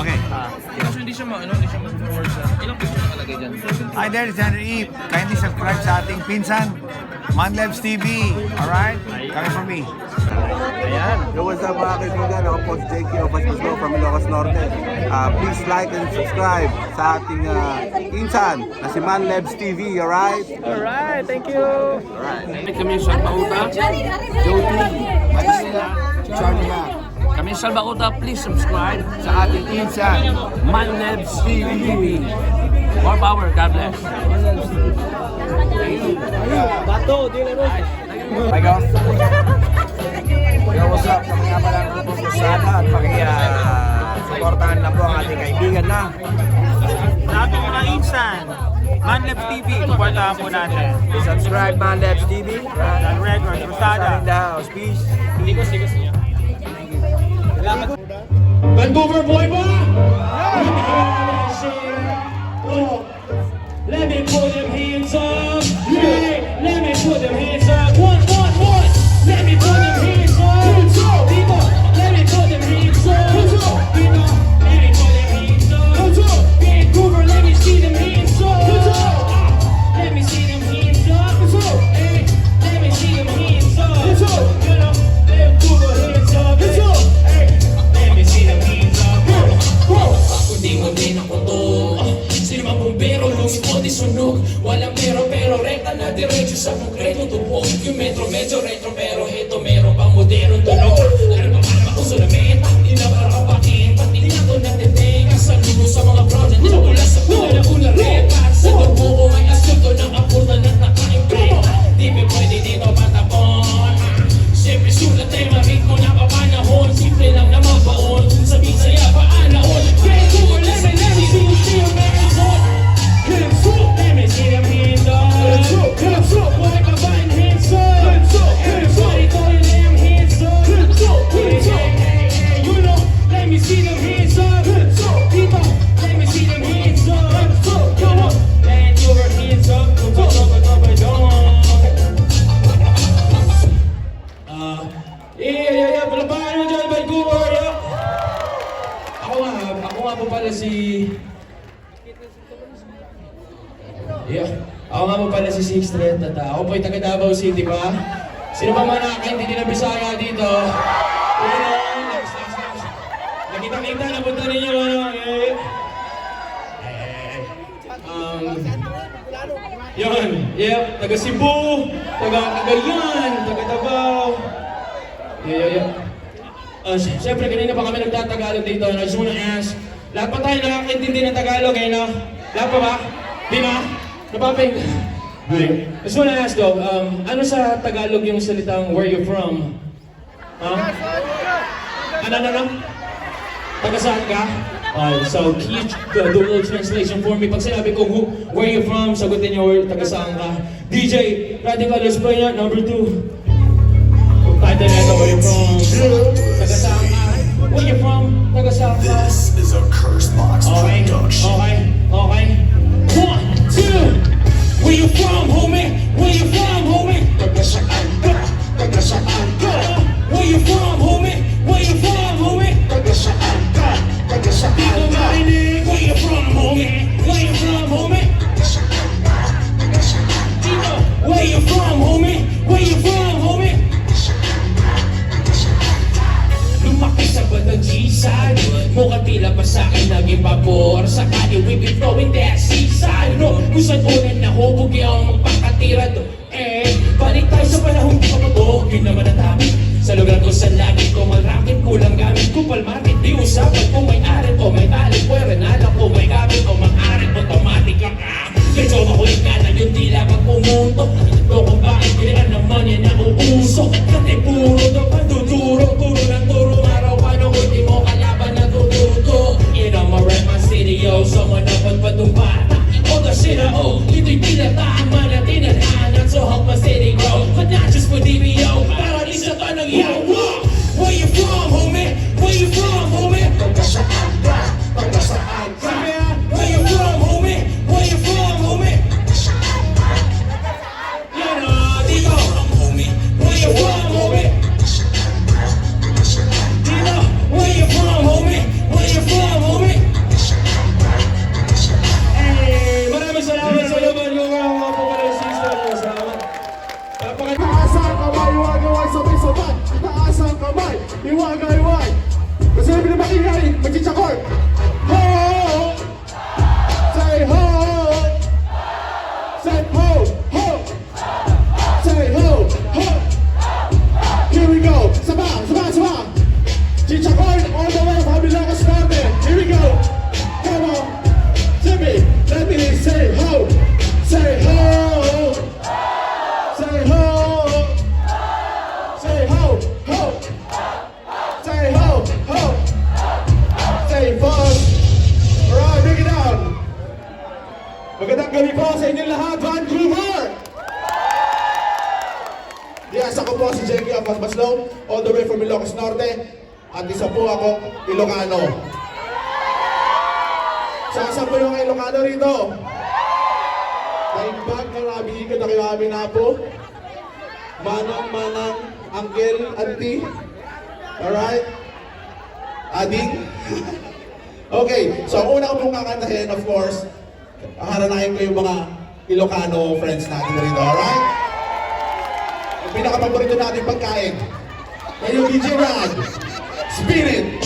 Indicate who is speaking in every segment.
Speaker 1: Okay.
Speaker 2: Kaso hindi siya mag-forward sa... Ilang piso nakalagay dyan?
Speaker 1: Hi there, it's Henry Eve. Kindly subscribe sa ating pinsan, Manlebs TV. Alright? Coming from me.
Speaker 3: Ayan. Yo, what's up mga kaibigan? Ako po si JK of Basbasgo from Ilocos Norte. Please like and subscribe sa ating insan na si Manlebs TV, alright?
Speaker 2: Alright, thank you!
Speaker 3: Alright.
Speaker 2: Kami sa Bauta, Jody, Magisila, Charlie Mac. Kami sa Bauta, please subscribe sa ating insan, Manlebs TV. More power, God bless. Bato, di na
Speaker 1: Hi guys. Yo, what's up? Kami nga pala ng Grupo Krusada at supportahan na po ang ating kaibigan na
Speaker 4: Sa ating mga insan, Manlebs TV, supportahan po natin.
Speaker 1: subscribe Manlebs TV.
Speaker 4: Ang record,
Speaker 1: In
Speaker 4: Cruzada.
Speaker 1: the house. Peace.
Speaker 5: Vancouver boy ba? Let me put them hands up. Yeah, let me put them hands up. One. Let me put them hands up. Diba? Let me put them hands up. Diba? Let me put them hands up. Vancouver, let me see them hands up. Let me see them hands up. Hey, let me see them hands up. You know, Vancouver hands up. Hey, let me see them hands up. Kundi-kundi na ko to. Sino mang bumbero, lumit mo di sunog. Walang pero rekta na diretso sa konkreto tubog. Yung metro medyo retro pero heto meron pang modernong tunog. Ano ba para makuso na meta? Di na para kapakin. Pati na ko natitenga sa lugo sa mga project. Mula sa una repa. Sa tubo ko may asunto ng apurta na naka-imprenta. Di me pwede dito patapon. Siyempre sulat ay marik mo na papanahon. Simple lang na mabaon. Sabihin saya paanaon. Let me see you still hands up. Let me see them hands up. Boy, kabayan hands up. Everybody throw your damn hands up. Hey, you know, let me see them hands up. People, let me see them hands up. Come on, hand over hands up. Yeah, palabahan mo dyan, Vancouver, yeah. Ako nga po pala si... Ako nga po pala si Six Thread at ako po'y taga Davao City ba? Sino ba mga nakakaintindi ng Bisaya dito? Nakita-kita na punta ninyo ano? Yun, taga Cebu, taga Cagayan, taga Davao. Siyempre kanina pa kami nagtatagalog dito. I just wanna ask, lahat pa tayo nakakaintindi ng Tagalog eh, no? Lahat pa ba? Di ba? Napaping... I just wanna ask though, ano sa Tagalog yung salitang where you from? Ano? Taga saan ka? So, can you do a little translation for me? Pag sinabi ko where you from, sagutin niyo taga saan ka. DJ, Radical, let's play that, number 2. Title nito, where you from? Taga saan ka? Where you from? Taga saan ka?
Speaker 6: This is a Cursebox production.
Speaker 5: Okay. 1, 2. Where you from, homie? Where you from, homie? Taga saan ka? Taga saan ka? Where you from, homie? Where you from, homie? Taga saan ka? Taga saan ka? Where you from, homie? Where you from, homie? Taga saan ka? Taga saan ka? Where you from, homie? Where you from, homie? Lumaki sa bandang G-side. Mukha tila pa sa akin naging pabor. Sa kanya we be throwing that seaside. No, kung saan ulit na hubog yung magpakatira do. Balik tayo sa panahon di pa to. Yun naman ang dami. Sa lugar ko saan lagi ko malrakit. Kulang gamit ko palmarit. Di usapan kung may arit o may talent. Pwede nala ko may gamit o mang-arit. Automatic lang ka. Medyo makulit ka na yung tila pag pumunto. Ito kung bakit kailan naman yan na uuso. Kasi puro daw panduduro. Turo ng turo araw pa nung ultimo kalaban na tututo. In a rap my city yo. Someone dapat pa itong bata. O the shit ito'y pinataman na tinadhanan. So help my city grow. But not just for DBO. Para di sa tanong yo. Where you from homie? Where you from homie? Taga saan ka? Taga saan ka? Where you from homie? Where you from homie? Taga saan ka? Yan o, dito. Where you from homie? Taga saan ka? Taga saan ka? Dito. Where you from homie? Where you from homie?
Speaker 7: gabi po sa inyong lahat, Vancouver! Yes, ako po si Jackie of Maslow, all the way from Ilocos Norte. At isa po ako, Ilocano. Saan po yung Ilocano rito? Taimbag, marami ka na kayo amin na po. Manang, uncle, auntie. Alright? Ading? Okay, so ang una ko pong kakantahin, of course, haranahin ko yung mga Ilocano friends natin rito, alright? Ang pinaka-paborito natin pagkain. Kayo, DJ Rad, Spirit.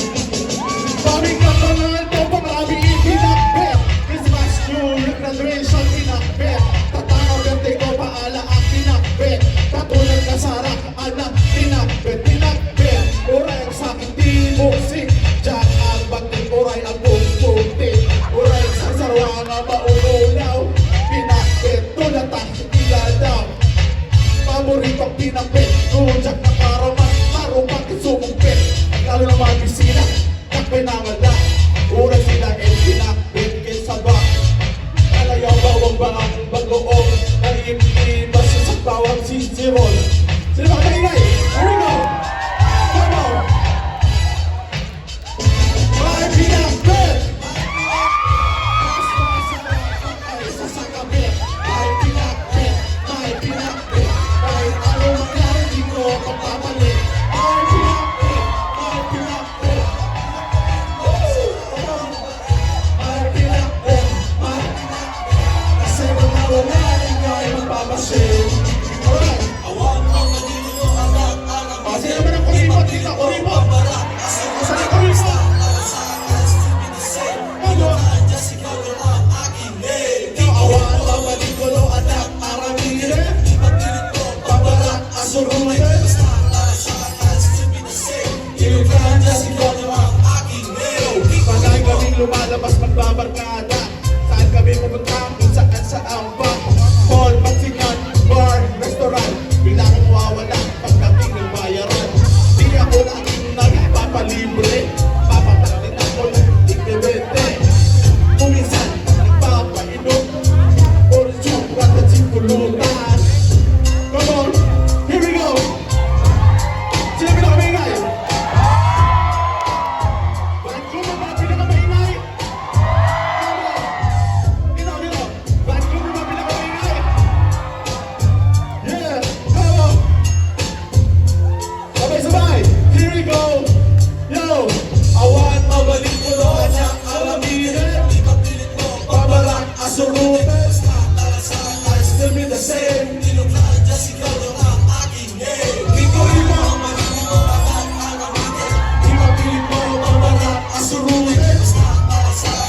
Speaker 7: Paming kapangal to, marami itinakbet. Christmas, New Year, graduation, tinakbet. Tatakaw gante ko, paala ang tinakbet. Katulad na Sarah, anak, tinakbet, tinakbet. Uray ang sakin, di musik. Jack ang bagting, uray ang bumbuti. Uray sa sarwang ang maululaw. Pinakbet, tulatang, iladaw. Paboritong pinakbet, rujak na karaman. Marumang kisumumpet. At lalo na mga bisina, takbay na wala. Uray sila, pinakbet, kisaba. Alayaw bawang ba ang bagoong. Naimibas sa bawang sisirol. Sino ba kaingay? Here we go! Come on! May pinakbet! Ay sasakabit! May pinakbet! May pinakbet! Kahit anong mangyari, di ko magpapalit. May pinakbet! May pinakbet! May pinakbet! May pinakbet! Kasi kung nawala, ikaw ay magpapasil. Alright! Sino ba ng kuripot dito? Kuripot! Saan ang kuripot? Ano? Awan, babalik ko lo anak, aramire. Pabarak, asurumire. Ilukan niya si Kono ang aking neo. Pagay kaming lumalabas magbabarkada. Saan kami pupunta? Kung saan pa. Mall, magsingan, bar, restaurant. Bigla kong mawawala pagdating ng bayaran. Di ako laging nagpapalibre. Papataktin ako ng ikibete. Kuminsan, nagpapainom. Orsura at sipulutan. Come on, here we go. Sino pinakamaingay? Vancouver ba pinakamaingay? Come on. Dito. Vancouver ba pinakamaingay? Yeah, come on. Sabay-sabay. Here we go. Yo, awan mabalik ko lo anak alamire. Pabarak asurute. I still be the same. Di ko iba. Di mapilit mo pabarak asurute.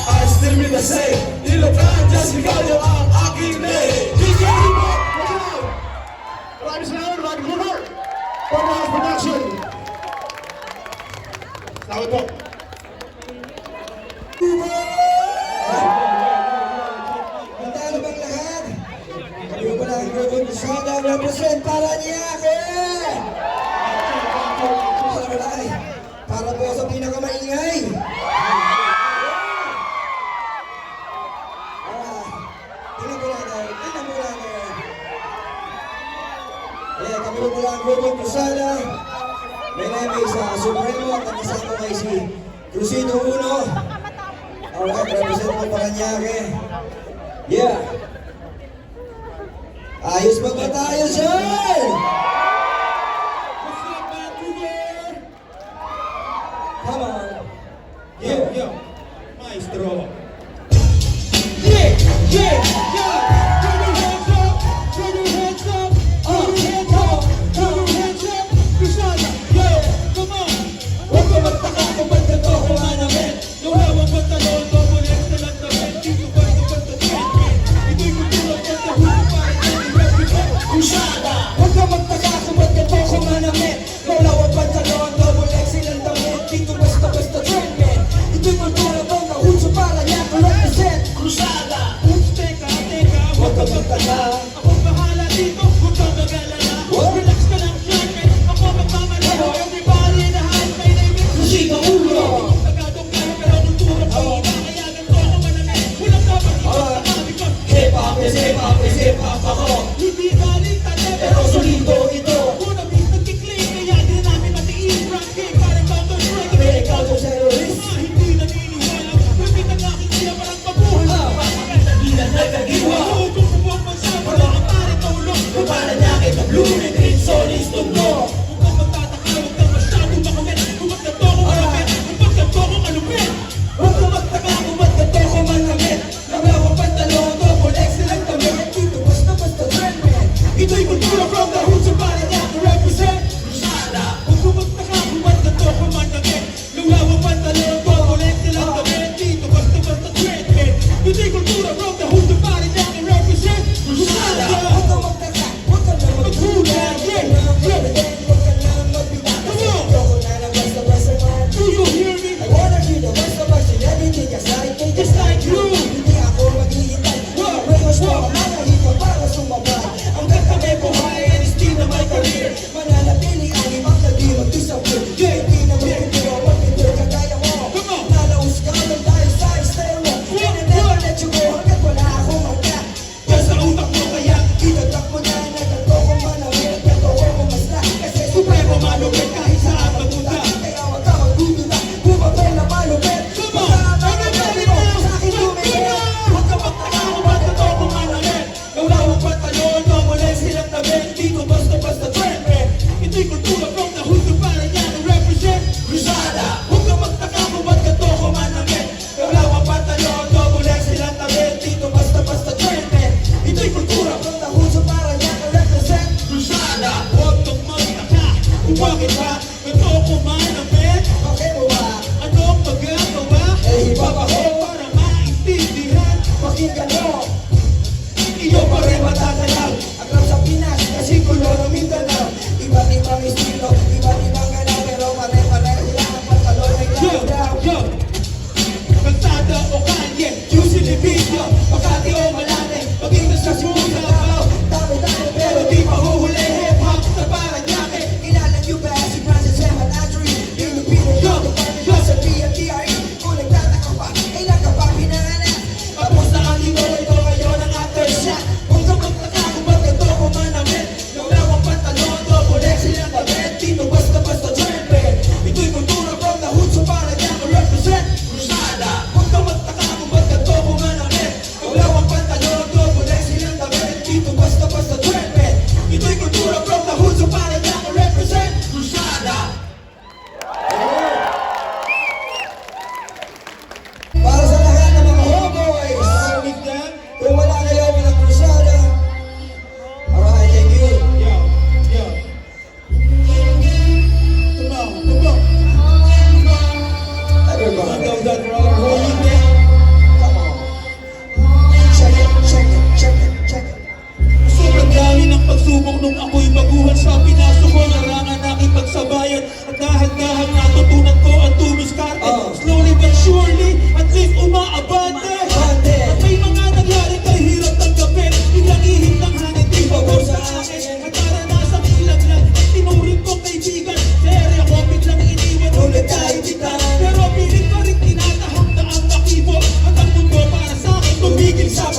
Speaker 7: I still be the same. Ilocan, just ikaw yung ang aking name. Di ko iba. Maraming salamat, Vancouver. For the production. Salamat po.
Speaker 8: Magtalo bang lahat? Kami pala ang grupong Kusada ang represent para niya para po sa pinakamaingay. Tingnan mo natin. Yeah, kami pala ang grupong Kusada. May name sa Supremo at ang kasama kay si Crucito Uno. Alright, represent mo Paranaque. Yeah. Ayos ba tayo, sir? Come on.
Speaker 7: Yo, maestro.
Speaker 8: Yeah. Turn your hands up. Turn your hands up. Turn your hands up. Kusada. Yeah, come on. Huwag ka magtaka kung ba't ito kumanamin. Nawawang pantalon, double X na lang na men. Dito ba ito ba't ito trend? Ito'y kultura at nahupay. Kusada. Huwag ka magtaka kung ba't ito kumanamin. Nawawang pantalon, double X ilang damit. Dito basta trend, man. Ito'y kultura at nahupay para niya ko represent. Kusada. Oops, teka. Huwag ka magtaka. Ako bahala dito, huwag kang mag-alala. Relax ka lang dyan, man. Ako magmamalala. Everybody in the house, may name is Crucito Uno. Tagadong kaya pero kultura pa. Kaya ganito ako manamin. Walang dapat ito. Hip-hop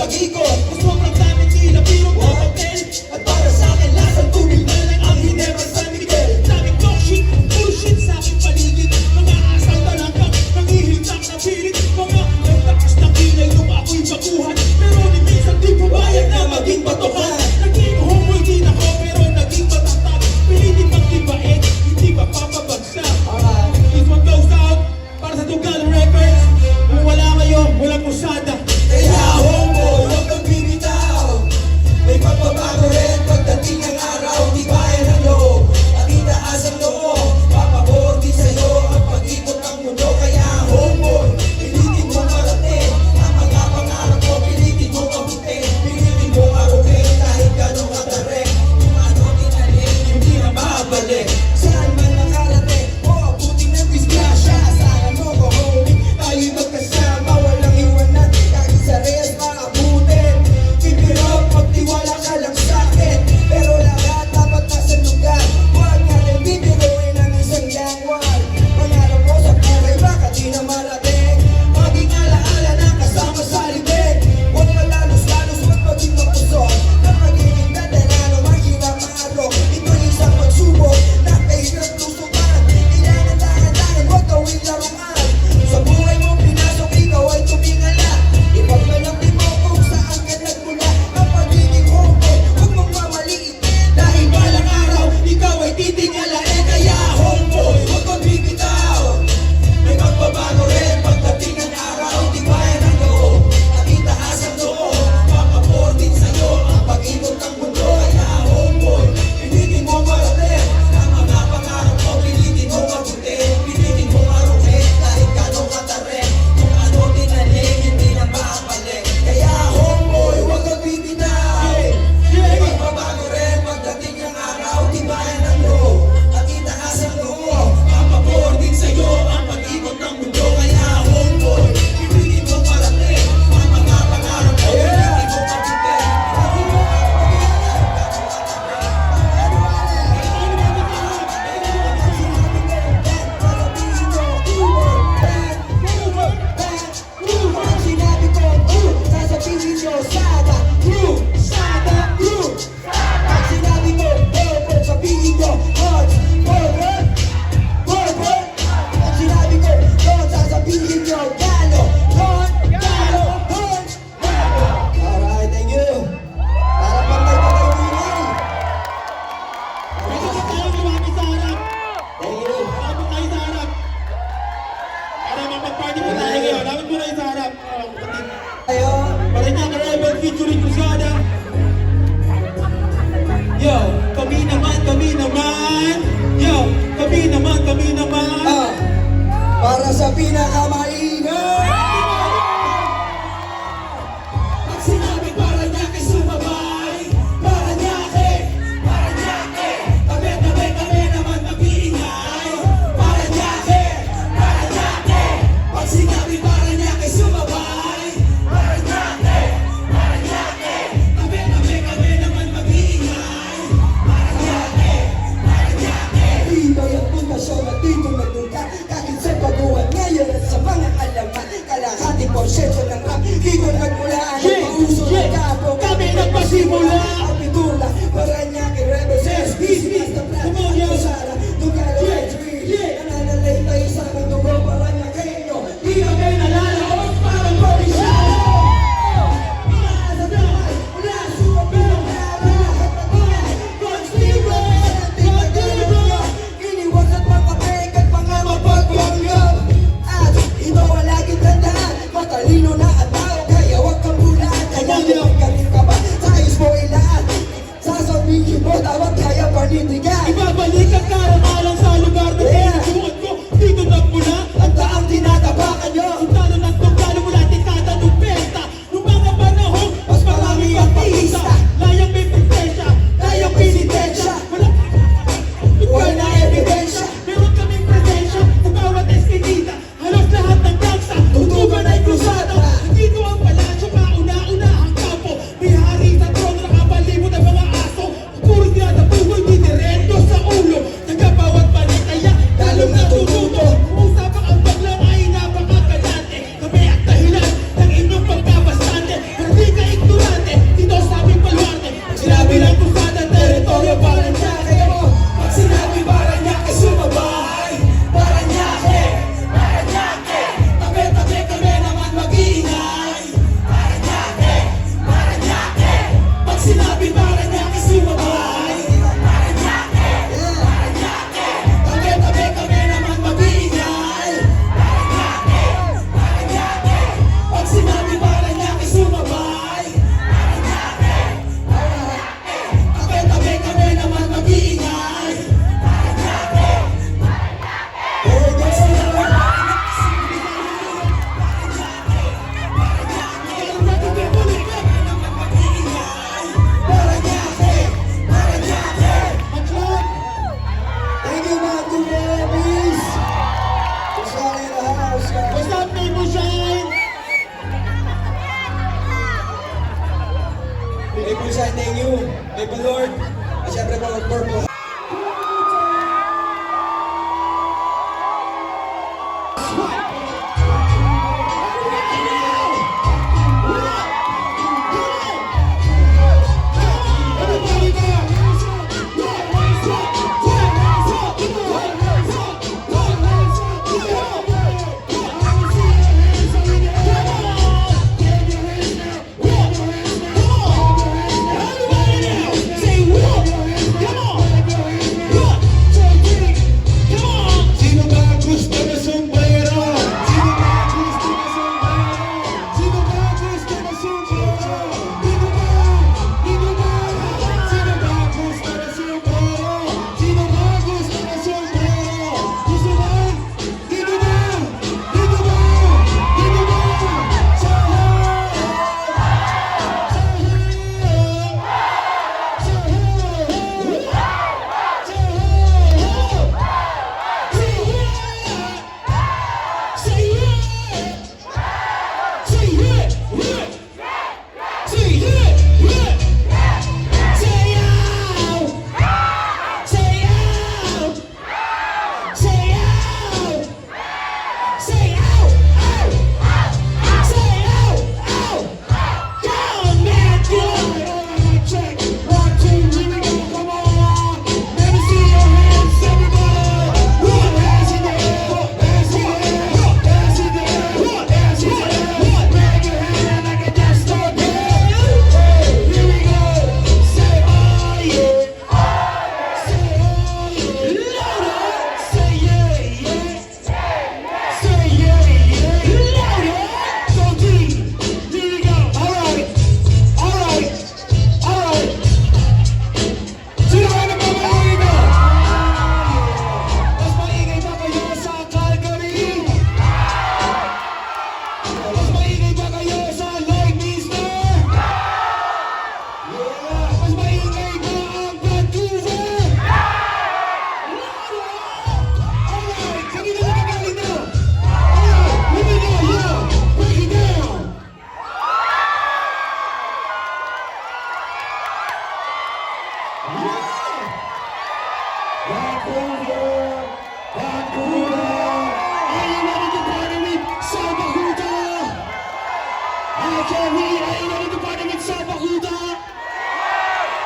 Speaker 8: pag-ikot Mas sobrang dami tila pero hotel At para sa akin lasang tubig na lang ang Ginebra San Miguel Daming talk shit, bullshit sa aking paligid Mga asal talaga, nangihitak na pilit Mga nagtakas na kilay nung ako'y baguhan Pero ni minsan di pumayag na maging batukan Naging homo'y din ako pero naging matatag Pilitin magtibain, hindi pa papabagsak This one goes out para sa Tugal Records Kung wala kayo, walang pusada Kaya homeboy, huwag kang bibitaw May pagbabago rin pagdating ng araw Di kaya ng loob, at itaas ang loob Papabor din sa'yo ang pag-ikot ng mundo Kaya homeboy, pilitin mo marating Ang mga pangarap mo, pilitin mo mabuti Pilitin mo marukin kahit gano'ng katarek Kung ano tinalim, hindi na mabalik Saan man nakarating, o abutin ng disgrasya Asahan mo ko homie, tayo'y magkasama Walang iwanan, kahit sa reyes maabutin Pipirap, magtiwala ka lang sa'kin Pero lahat dapat nasa lugar Huwag natin bibiruin ang isang yangwal Pangarap mo sa buhay, baka di na marating Maging alaala na kasama sa libing Huwag malalos-lalos, huwag maging mapusok Na pagiging veterano, mahirap maaro Ito'y isang pagsubok na kahirap lusukan Kailangan dahan-dahan, huwag gawin laruan Sa buhay mo pinasok, ikaw ay tumingala Ipagmalaki mo kung saan ka nagmula Ang pagiging homeboy, huwag mong mamaliit Dahil balang araw, ikaw ay titingala Kaya homeboy, huwag kang bibitaw May magbabago rin pagdating ng araw Di kaya ng loob, at itaas ang loob Papabor din sa'yo ang pag-ikot ng mundo Kaya homeboy, pilitin mo marating Ang mga pangarap mo, pilitin mo mabuti Pilitin mo marukin kahit gano'ng katarek Kung ano tinaling, hindi na makapalik Kaya homeboy, huwag kang bibitaw May magbabago rin pagdating ng araw Di kaya ng loob, at itaas ang loob Papabor din sa'yo ang pag-ikot ng mundo Kaya homeboy, pilitin mo marating Ang mga pangarap mo, pilitin mo mabuti Sinabi ko, sasabihin nyo, sada, crew, sada, crew Pag sinabi ko, burger, sabihin nyo, hearts, burger, burger Pag sinabi ko, don, sasabihin nyo, galo, don, galo, don, galo Alright, thank you Para pantay pa kayo ingay Ito tayo lumapit sa harap Thank you Lumapit tayo sa harap Para mapag-party po tayo ngayon Lumapit mo tayo sa harap Ayo, Parañaque Rebel featuring Cruzada Yo, kami naman Yo, kami naman Para sa pinakamaingay Pag sinabi Parañaque sumabay Parañaque Tabi-tabi kami naman mag-iingay Parañaque Pag sinabi Parañaque sumabay Parañaque Tabi-tabi kami naman mag-iingay Parañaque Ibay ang pundasyon at dito nagpunta Kahit sa baguhan ngayon at sa mga may balord, at syempre purple. Sino ba gusto na sombrero? Sino ba gusto na sombrero? Sino ba gusto na sombrero? Dito ba? Dito ba? Sino ba gusto na sombrero? Sino ba gusto na sombrero? Gusto ba? Dito ba? Dito ba? Dito ba? Sa harap! Sa harap! Sa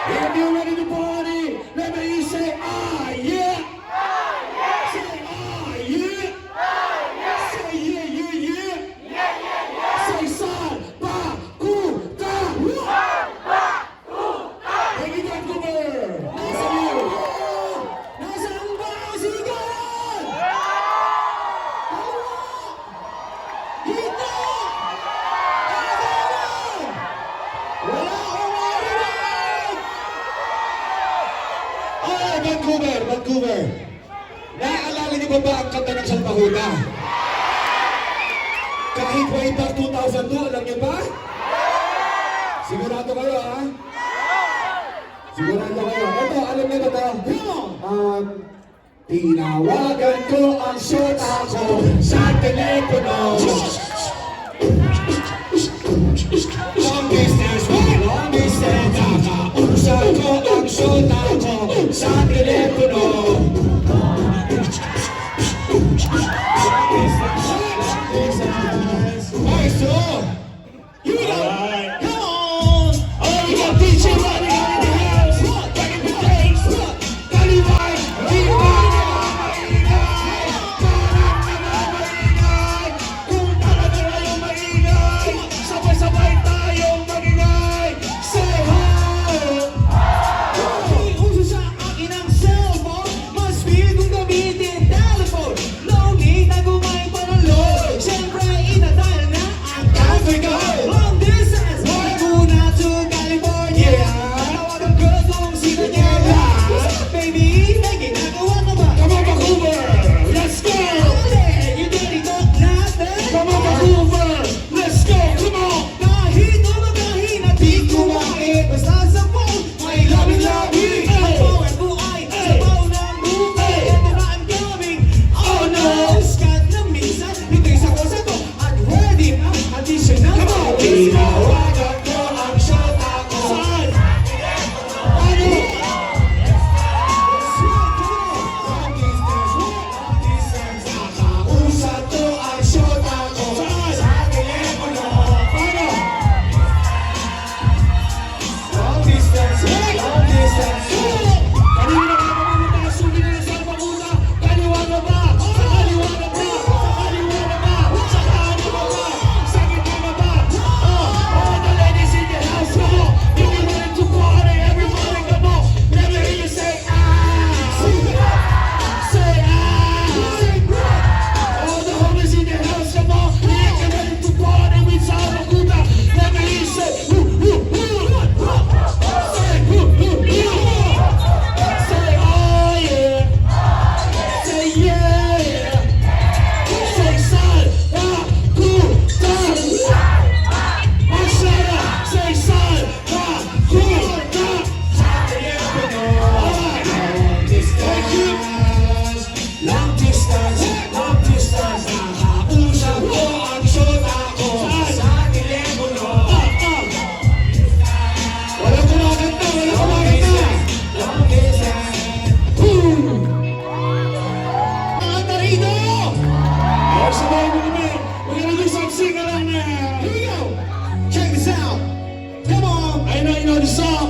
Speaker 8: If you're ready to party, let me hear you say, ah, yeah. Say, ah, yeah. Say, yeah, yeah, yeah. Say, saan ba kuta? Hey, Vancouver. Nasa iyo. Nasaan ba ang sigawan? Dito. Wala akong marinig! Ay, Vancouver! Naaalala niyo ba ang kanta ng Salpahuta? Kahit way back 2002, alam niyo ba? Sigurado kayo, ha? Sigurado kayo. Ito, alam niyo ba ito? Come on! Tinawagan ko ang syota ko sa telepono. Long distance, long distance, nakausap ko ang syota ko sa telepono. Okay, so, here we go. Come on. Oh, you got DJ running out in the house. Back in the days. Talibay, kung talaga kayong maingay, sabay-sabay tayong magingay. Say hi! Uso sa akin ang cellphone, mas speed kung gamitin telephone. No need na kumain pa ng load. Siyempre, inadal na ang traffic ko. Long distance, muna to California. Tawagan ko kung sino niya last. Baby, may ginagawa ka ba? Come on, Vancouver! Let's go! You dirty talk natin. Come on, Vancouver! Let's go! Come on! Kahit umagahin at di kumain, basta sa phone, may labi-labi. Ang bawat buhay, sabaw ng buhay. Ito na ang coming. Oh no! Scat na minsan, nagtris ako sa to. At ready ang additional. Come on!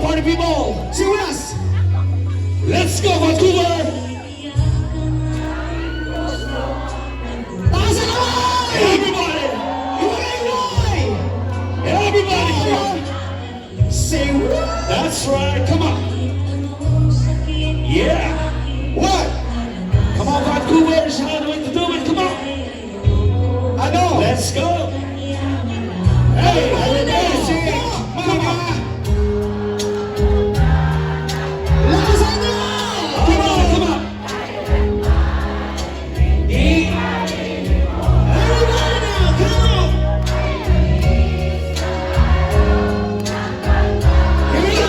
Speaker 5: party people. Sing with us. Let's go, Vancouver. Everybody. Everybody. Say what? That's right. Come on. Yeah. What? Come on, Vancouver. There's another way to do it. Come on.
Speaker 7: Ano?
Speaker 5: Let's go. Hey,
Speaker 7: Sige, mga lakasan nyo!
Speaker 5: come on, come on.
Speaker 7: Everybody now, come on! Here we go!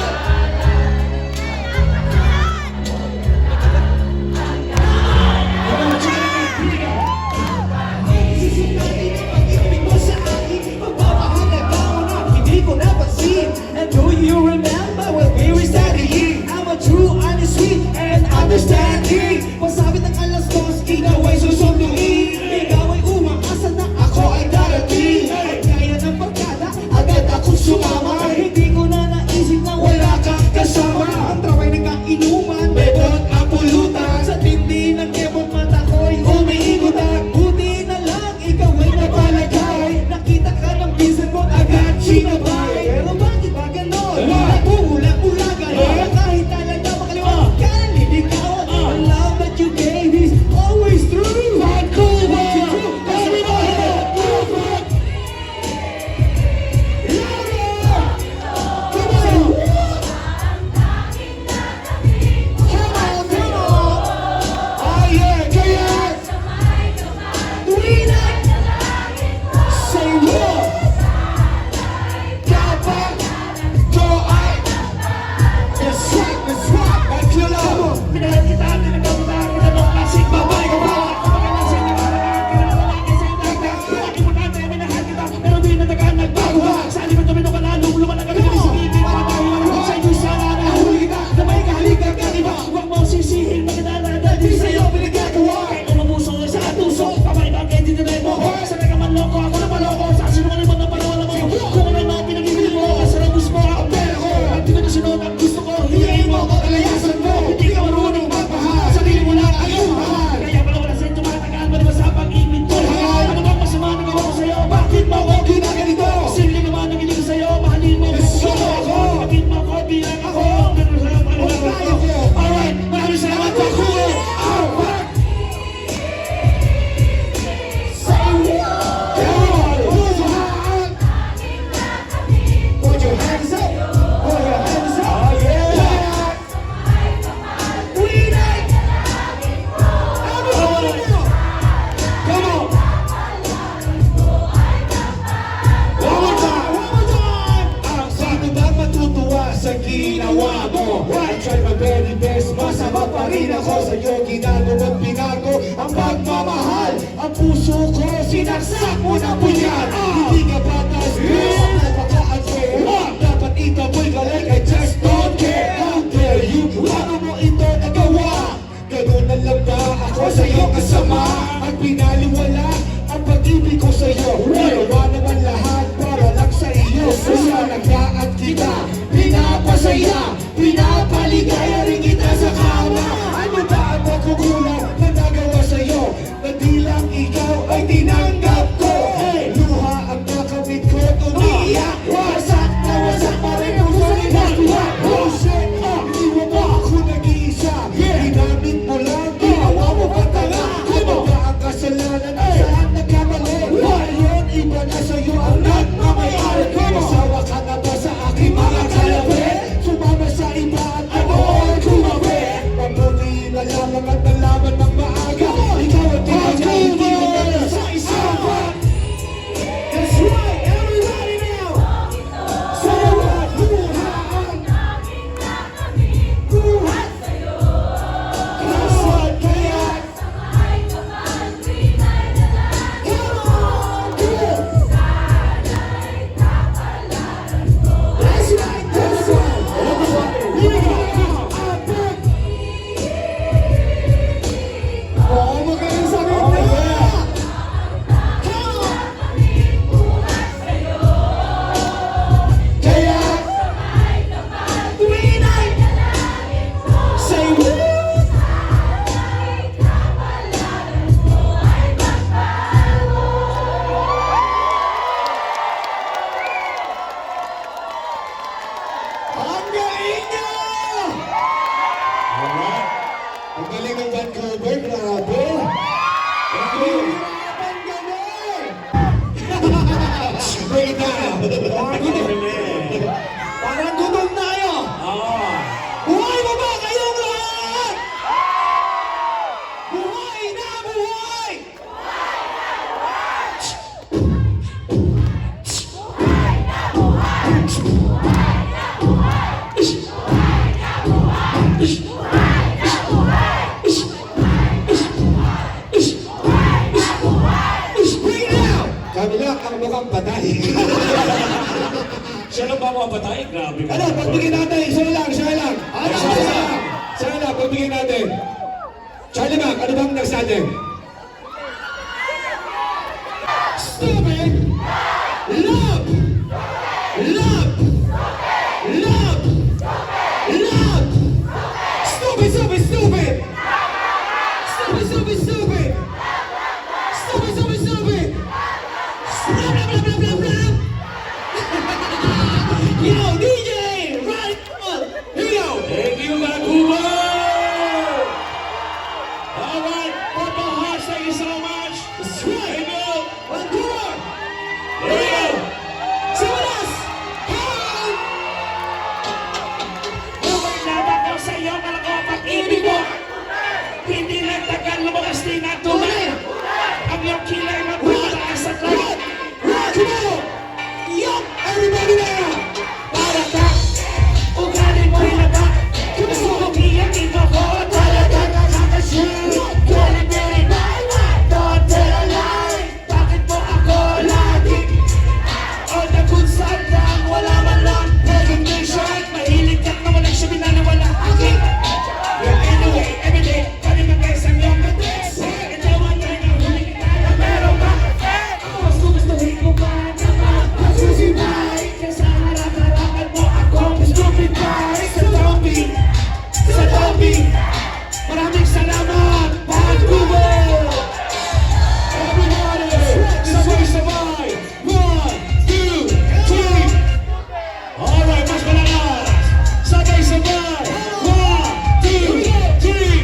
Speaker 8: And do you remember when we were studying? I'm a true, honest, sweet, and understanding. Pasabit ng alas dos, ikaw ay susunduin. Ikaw ay umakasa na ako ay darating. Kaya ng pagkada, agad akong sumama. Hindi ko na naisip na wala kang kasama. Ang traway nagkainuman, bebot ang pulutan. Sa tindi ng kebot mata ko'y umiikutan. Buti na lang, ikaw ay napalagay. Nakita ka ng pinsan mo, agad sinabay. Pero bakit ba ganon? Nagmumula-ulagan. Kahit talaga makalimutan ka ng liligawan. The love that you gave is always true. Vancouver! Everybody! Move it! Louder! Come on! Come on, come on! Oh yeah, kaya! Tuwin na! Say what? Kapag ko ay It's right, at your level. Minahal kita, tinagam kita, tinanong klasik, babay ka ba? Kapagalan sa inyo, kinalawagan sa inyo, lagi mo dati, minahal kita, pero di na taga nagbago ba? Sa aliman kami nung kalalong, lumalang kami sa ibig, patayo, sa inyo sana nahuli ka, na may kahalikan ka, iba, huwag mo sisihin, magkadala, dahil sa'yo pinagagawa. Kahit umamuso sa atuso, pamay ba ang kaya dinilay mo? Sa nagamanloko, ako na maloko, sa sinungaling mo na palawalan mo, kung ano na pinag-ibig mo, sa labos mo, ang pera ko, at di ko na sinunod ang gusto ko, hiyain mo ako, kalayasan mo, hindi ka marunong magmahal, sarili mo lang ang iyong mahal. Kaya pala wala sa'yo tumatagal, mali ba sa pag-ibig ko? Ano bang masama na gawa ko sa'yo? Bakit mo ako ginaganito? Simple naman ang hindi ko sa'yo, mahalin mo ako. Bakit mo ako bilang ako? Ganun sa'yo, mahalin ako. Alright, maraming salamat po ako. Alright! Say what? Everybody, put your hand. Put your hands up. Put your hands up. Oh yeah. We like. Everybody now. Come on. One more time. One more time. Ang sino ba matutuwa sa ginawa mo? I try my very best. Masama pa rin ako sa'yo. Ginagawa't binago ang pagmamahal. Ang puso ko sinaksak mo na punyan. Hindi ka batas. Napaka-unfair. Dapat itaboy ka like I just don't care. How dare you? Paano mo ito nagawa? Ganun na lang ba ako sa'yo kasama? At pinaliwala ang pag-ibig ko sa'yo. Ginawa naman lahat para lang sa iyo. Kasalaga at kita pinapasaya, pinapaligaya rin kita sa kama. Ano ba ang pagkukulang na nagawa sa'yo? Na di lang ikaw ay tinanggap ko. Hey, luha Wait now. Parang gutom na kayo. Buhay mo ba kayong lahat? Buhay na buhay! Bring it out! Kami lang ang mukhang patay.
Speaker 5: Siya lang ba mapatay? Grabe ka.
Speaker 8: Ano, pagbigyan natin, isa lang. Isa lang, pagbigyan natin. Charlie Mac, ano bang next natin? Stupid! Love! Love! Love! Love! Stupid, stupid, stupid! Stupid, stupid, stupid! Stupid, stupid, stupid! Blah, blah, blah, blah, blah, blah! Yo, DJ, right on. Here we go.
Speaker 5: Thank you, Vancouver! All right, Purple Hearts, thank you so much. Thank you.
Speaker 8: Vancouver.
Speaker 5: Here we go.
Speaker 8: Someone else. Hey.
Speaker 5: Buhay laban ko sa iyo, kalakot at ibig mo. Hindi nagtagal lumabas din ang tunay. Ang iyong kilay magpapataas at lahat.
Speaker 8: Come on. Yup. Everybody now.
Speaker 5: Para ka, ugali mo'y laba. Umiyak ito ko, talaga nakakashoot. Very, very, don't tell a lie. Bakit mo ako lagi? All the good side lang, wala man lang presentation. Mahilig ka't na walang siya binanawala. Okay? Well, anyway, everyday, kami mag-guys ang iyong gates. Ito ang tayo ng huling kaya, meron ba? Mas gustuhin ko ba naman pasusibay? Kesa harap-harapan mo ako, stupid guy. Sa Tommy, maraming salamat, Vancouver!
Speaker 8: Everybody. Sabay-sabay. 1, 2, 3.
Speaker 5: All right, mas malakas. Sabay-sabay. 1, 2, 3.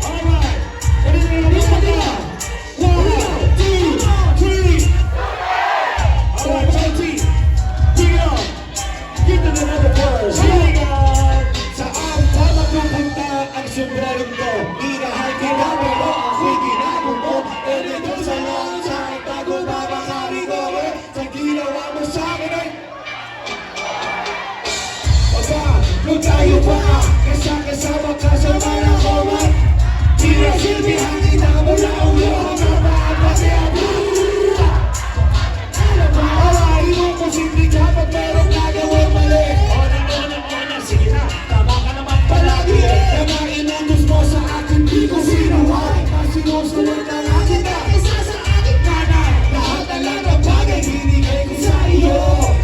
Speaker 5: All right. Pwede na naman pa. 1, 2, 3. All right, JT. Bring it on. Give them another verse. Here we go.
Speaker 8: Saan ka magpupunta ang sombrero ko? Minahal kita pero ako'y ginamon mo. And it goes a long time bago mabakari ko sa ginawa mo sa akin ay Pagka, tayo pa kasama ka sa mga koman. Di na silbihan kita mula ulo hanggang maabati ang Alahin mo kung simple ka pag merong nagawang mali.
Speaker 5: Ona, sige na. Tama ka naman
Speaker 8: Palagi
Speaker 5: palagi.
Speaker 8: na mainandos mo sa akin, di ko sinuway. Ang sinusunod ng akin na isa sa aking kanan. Lahat ng lang ng bagay, binigay ko sa iyo.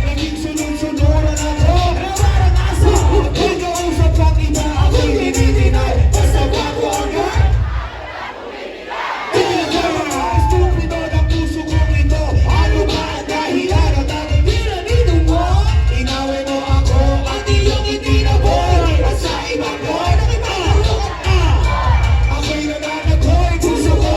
Speaker 8: Naging sunod-sunuran ako na parang aso. Pagkausap ang iba, ako'y dinidinay. Basta bago agad. Stupido ng puso kong ito. Ano ba ang dahilan at aking pinanino mo? Inaway mo ako at iyong itinaboy. At sa ibang boy, nakipagulungan ka. Ako'y nananagoy, puso ko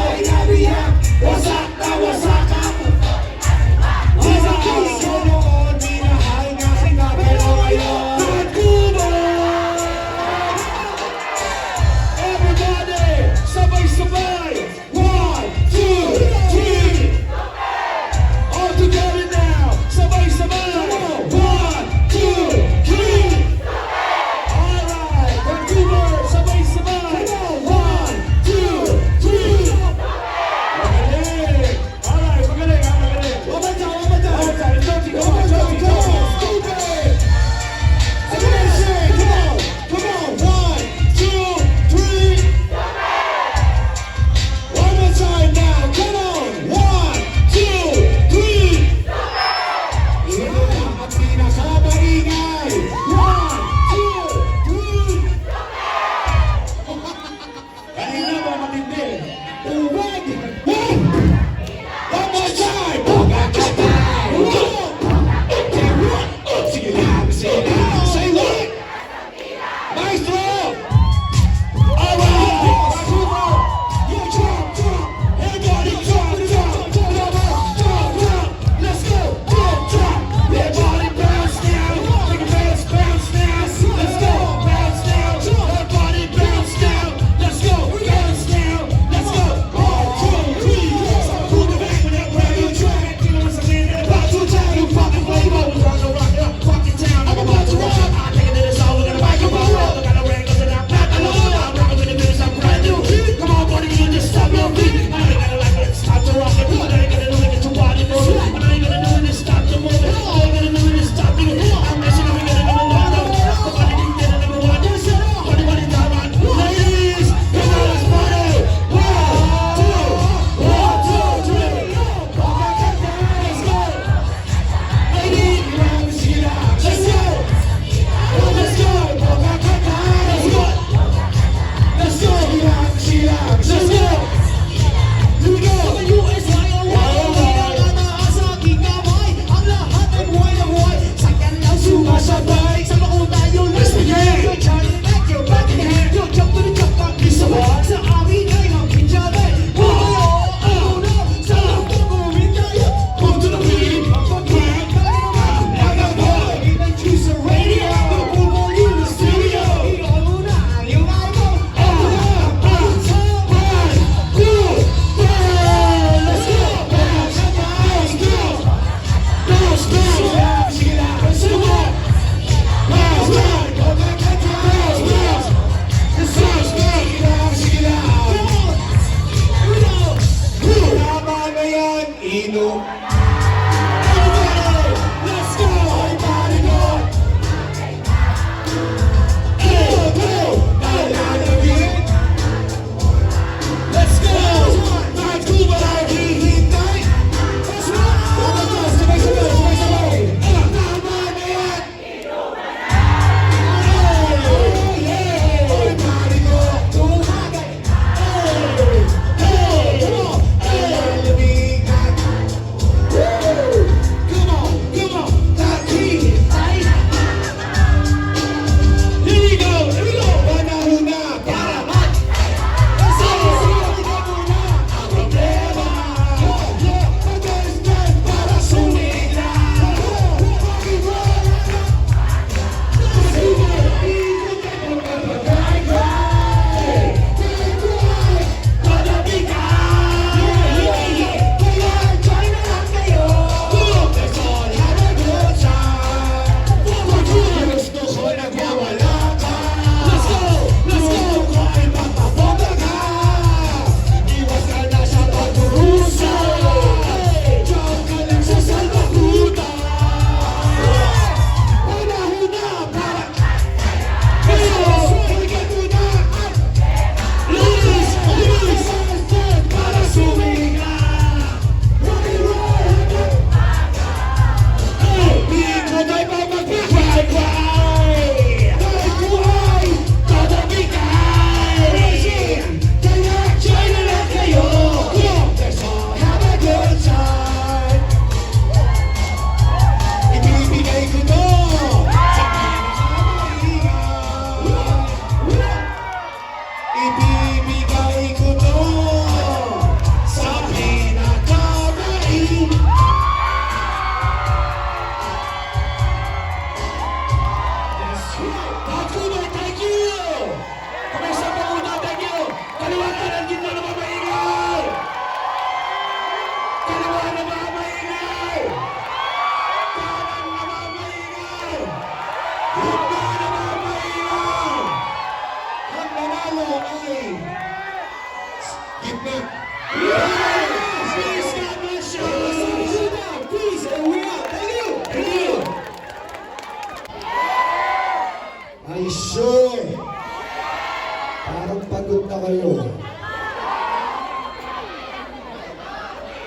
Speaker 7: kayo?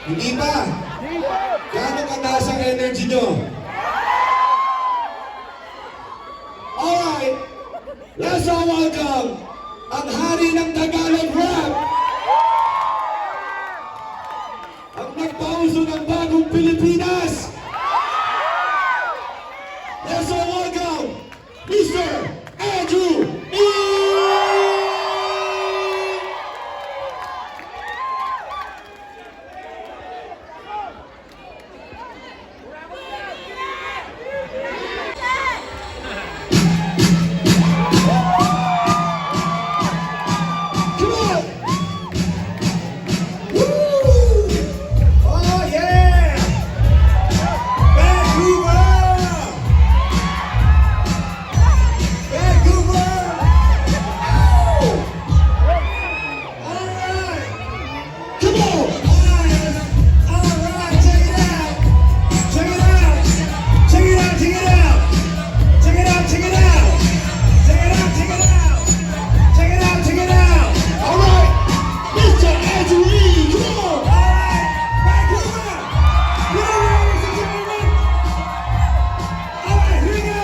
Speaker 7: Hindi pa? Gaano kataas ang energy nyo? Alright, let's all welcome ang hari ng Tagalog rap! Ang nagpauso ng bagong Pilipinas! Let's all welcome Mr. Andrew E! Come on! Woo! Oh yeah! Vancouver! Vancouver! Woo! All right! Come on! All right, check it out! Check it out! Check it out! Check it out! Check it out! Check it out! Check it out! Check it out! Check it out! Check it out! All right, Mr. Andrew E. Come on! All right, Vancouver! Ladies and gentlemen! All right, here we go!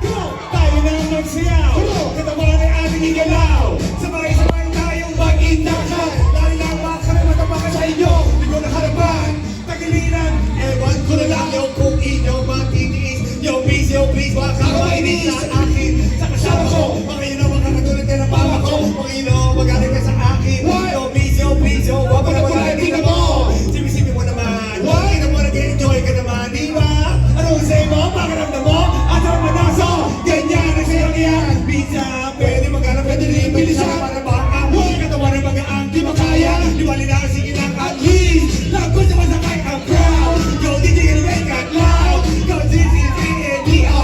Speaker 7: Come on! Tayo na ang magsayaw! Come on! Katawan ay ating igalaw! Sabay-sabay tayong mag-indakan! Lalo na ang mga karamatapakan sa inyo! Hindi ko nakarapan! Tagalinan! Ewan ko na lang yung kung inyo matitiis! Yo, please, baka kainis sa akin! Sa kasama ko! Mga yun ang mga katulad ka ng papa ko! Mga yun ang magaling ka sa akin! Yo, please, wag mo na wala tingnan mo! Sipi-sipi mo naman! Kita mo nag-enjoy ka naman, di ba? Ano ang say mo? Pakaramdam mo? At ang manaso! Ganyan ang sayang yan! Pizza! Pwede maghanap ka din bilisan! Para bang amoy! Katawan ng mag-aang di makaya! Di ba linang sige lang at least! Lagot sa masakay ang crowd! Yo, DJ ka na make it loud! Yo, D-C-C-A-D-R-E-W-N-O-R-D!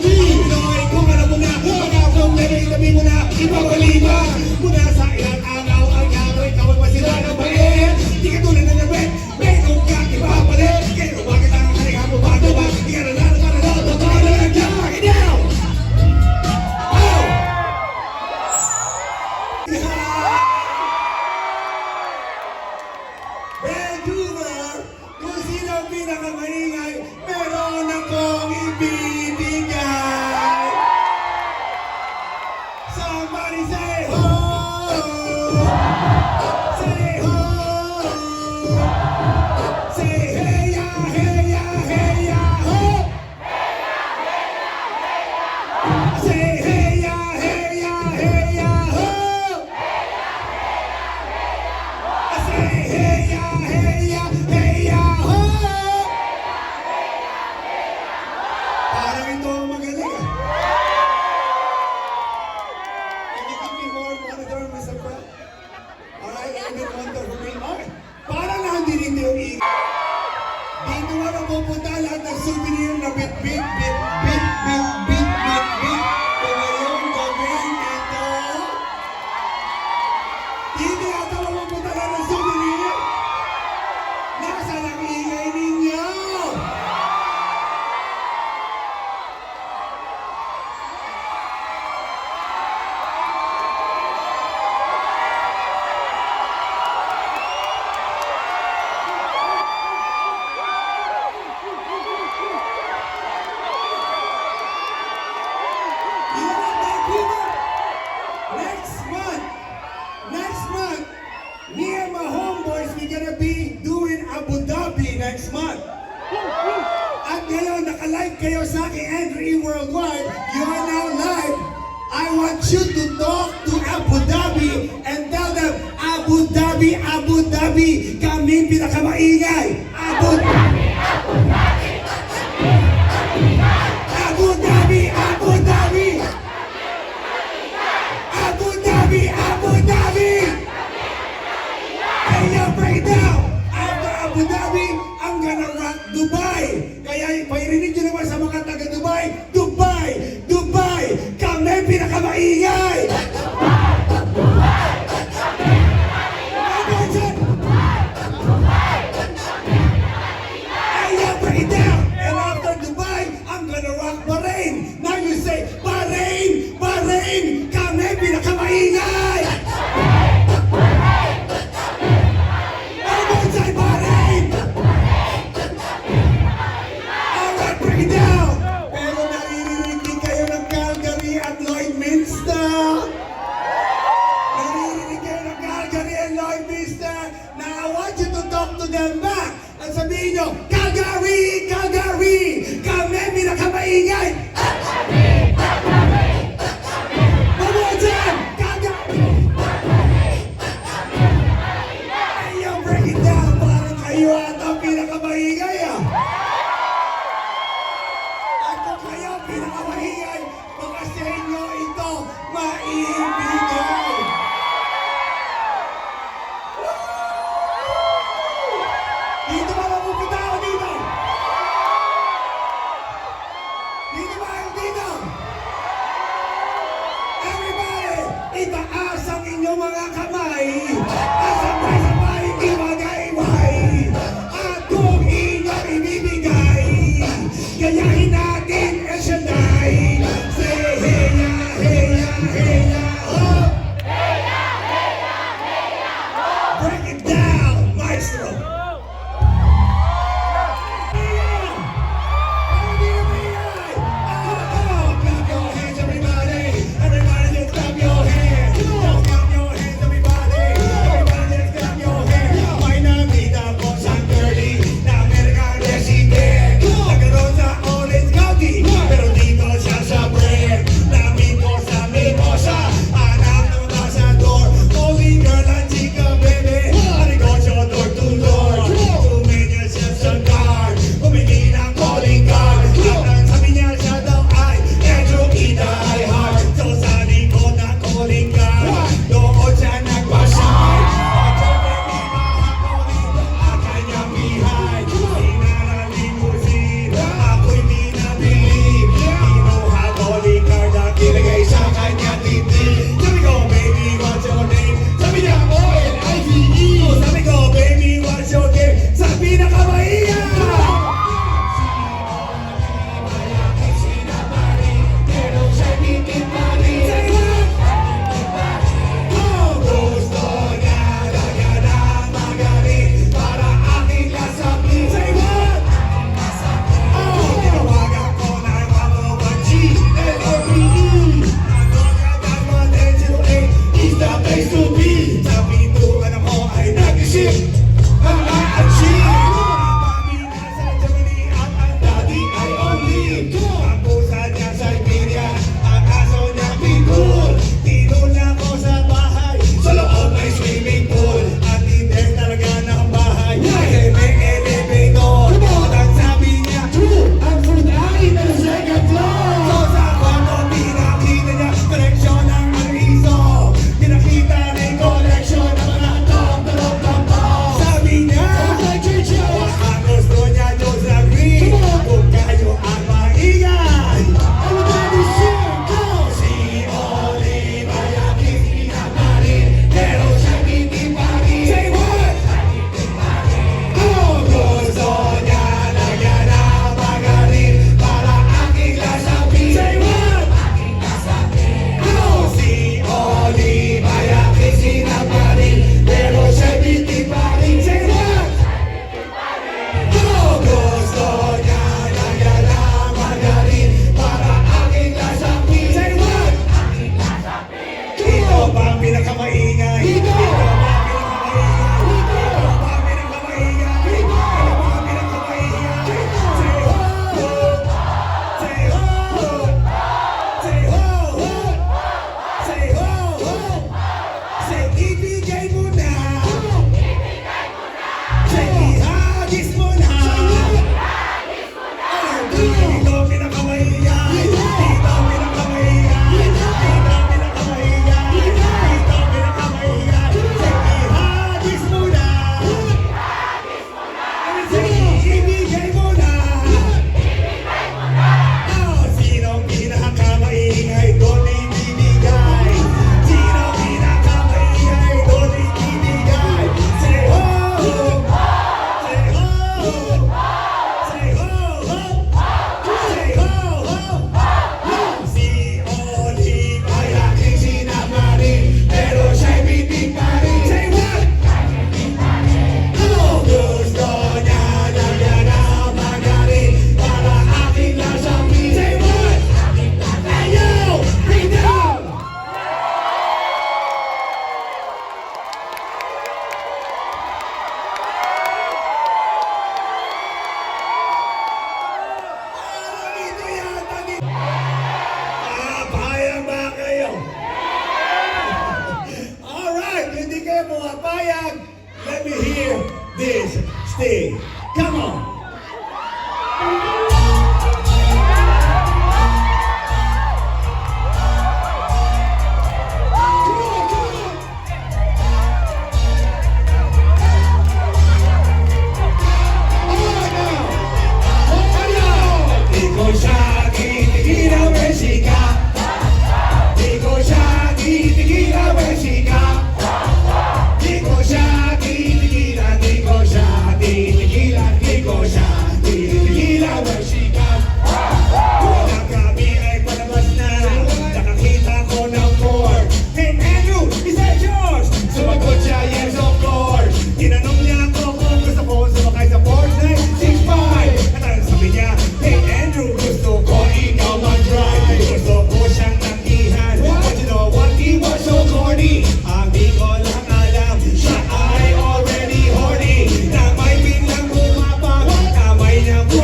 Speaker 7: Pinoy, kung alam mo na! Pag-upload na rin, sabi mo na! Ipapaliban! Muna sa ilang araw ang yaro'y kawal pa sila ng bait! Di ka tulad ng nabit! May kung ka ipapalit! Kaya bakit ang kalinga mo bago ba? Di ka na lang para daw! Totoo na lang yan! Bakit daw? Oh! Vancouver, kung sino ang pinakamaingay, meron akong ibibigay. Somebody say ho! Say ho! Say hey ya, hey ya, hey ya, ho! Say hey ya, hey ya, hey ya, ho! Say hey ya, hey ya, hey ya, ho! Parang ito ang magaling ah. Can you give me more monitor, Mr. Pratt? Alright, a little bit monitor for me. Okay. Parang nandito yung dito nga mapupunta lahat ng souvenir na bit. Kung ngayong gawin ito, hindi ata mapupunta lahat ng souvenir. Nasaan ang ingay ninyo? Next month, me and my homeboys, we gonna be doing Abu Dhabi next month. At ngayon, naka-live kayo sa aking Andrew Worldwide. You are now live. I want you to talk to Abu Dhabi and tell them, Abu Dhabi, kami pinakamaingay. Abu Dhabi. Hey, yo, break down. After Abu Dhabi, I'm gonna rock Dubai. Kaya pairinig nyo naman sa mga taga Dubai. Dubai, kami pinakamaingay.
Speaker 8: Gayahin natin El Shaddai. Say hey ya, hey ya, hey ya, ho. Break it down, maestro. Clap your hands, everybody. Everybody just clap your hands. Just clap your hands, everybody. Everybody just clap your hands. May nakita ko sa 30 na American resident. Nagkaroon sa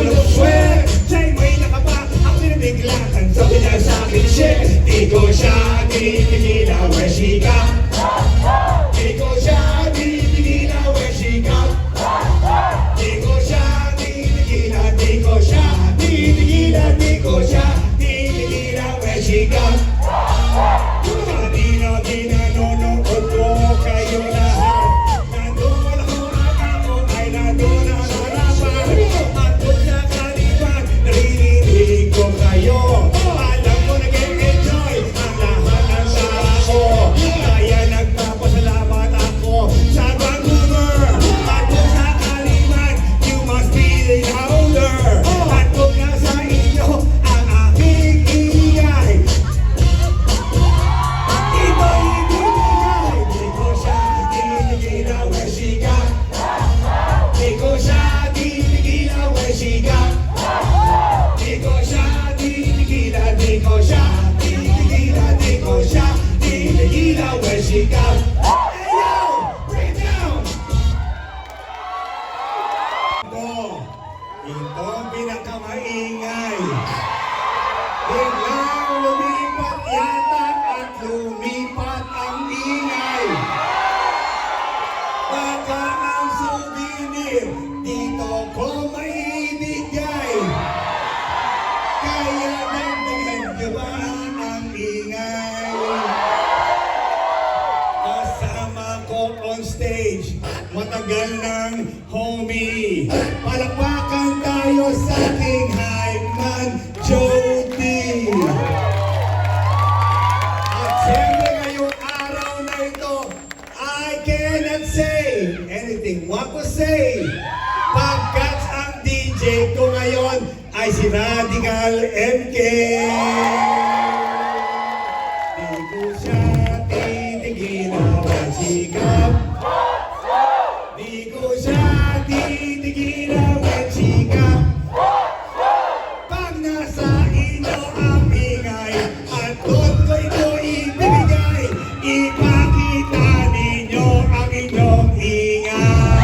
Speaker 8: Tulog sweat Siya'y may nakapa Ang pinabiglakan Sabi niya sa akin shit Di ko siya tinigilan Where she got Di ko siya tinigilan Where she got Di ko siya tinigilan Di ko siya tinigilan Di ko siya tinigilan Where she got Kanina ginanonood ko kayo lahat Nandun ako at ako ay nandun ang harapan Nandun sa kaliwan, naririnig ko kayo Alam ko nag-enjoy ang lahat ng tao Kaya nagpapasalamat ako sa Vancouver Nandun sa kaliwan, you must be louder Nandun nga sa inyo ang aking ingay Ito ang pinakamaingay. Biglang lumipat yata at lumipat ang ingay. Baka ang souvenir dito ko maibigay. Kaya dagdagan niyo ba ang ingay? Kasama ko on stage, matagal ng homie. Palakpakan tayo sa aking hype man, Jody. At siyempre ngayong araw na ito, I cannot say anything what to say. Pagkat ang DJ ko ngayon ay si Radical MK. Di ko siya titigilan ang sikap. Di ko siya titigilan ang sikap. Pag nasa inyo ang ingay at doon ko ito ibibigay, ipakita ninyo ang inyong ingay.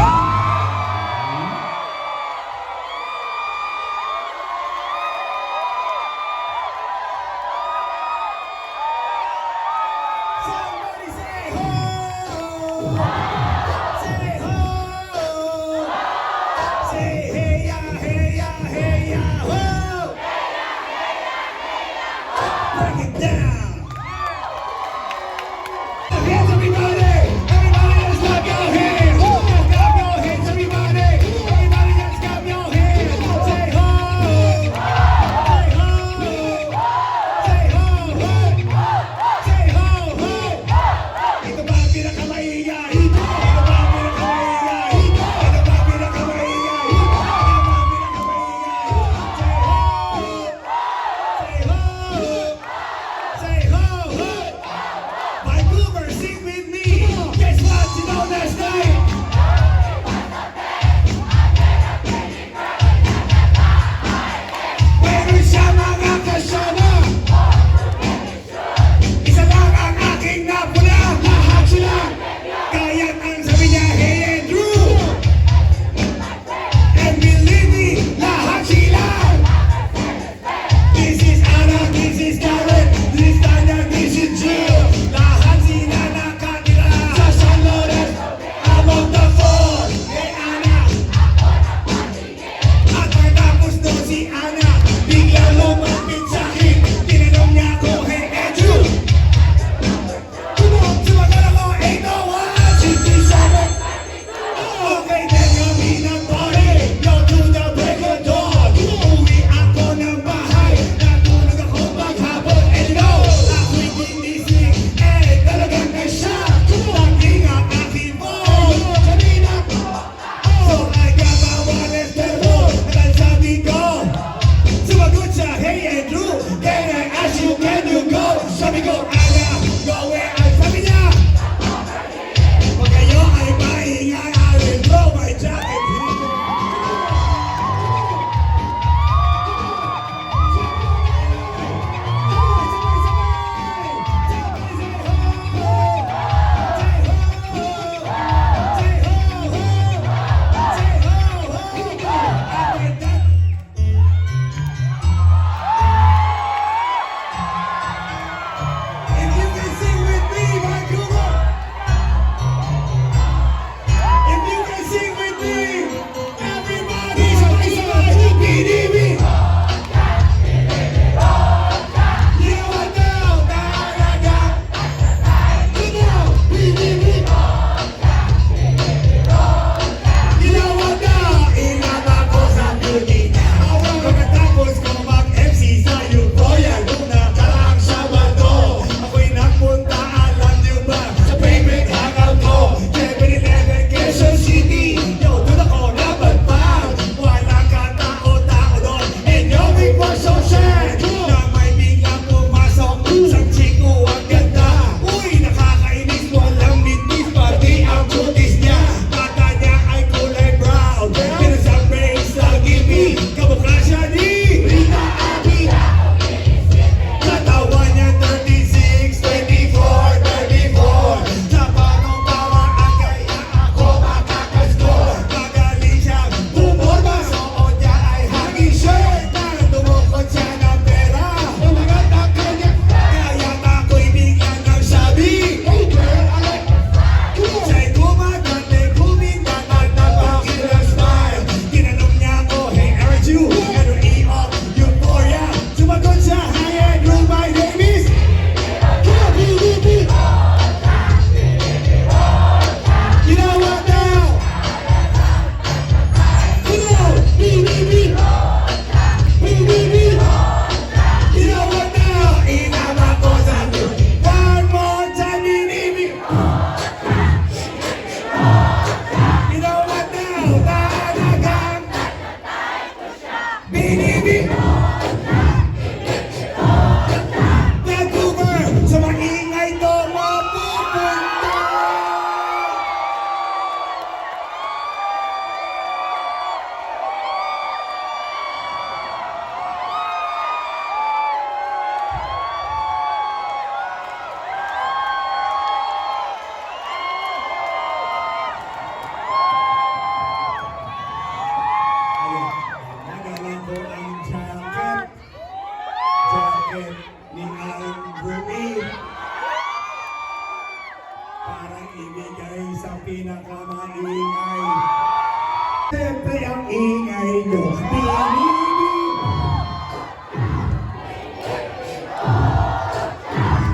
Speaker 8: Hoy ang ingay nyo. Binibi.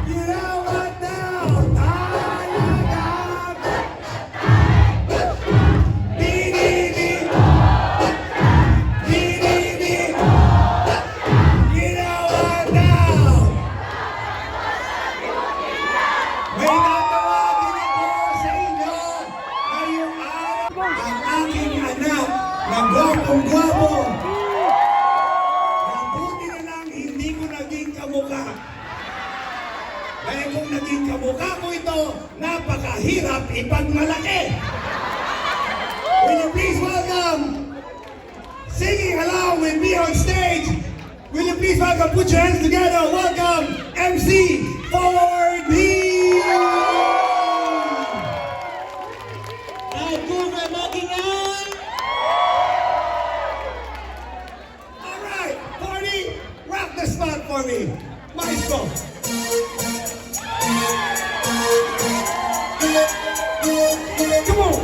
Speaker 8: You know what now? Talagang binibi. Binibi. You know what now? May tatawagin ako sa inyo ngayong araw. Ang aking anak na gwapong-gwapo. Mabuti na lang hindi ko naging kamukha. Dahil kung naging kamukha ko ito, napakahirap ipagmalaki. Will you please welcome, singing along with me on stage, will you please welcome, put your hands together, welcome MC 4D! Ay, Google Makingan! Alright, 4D, rock the spot for me. Maestro. Come on.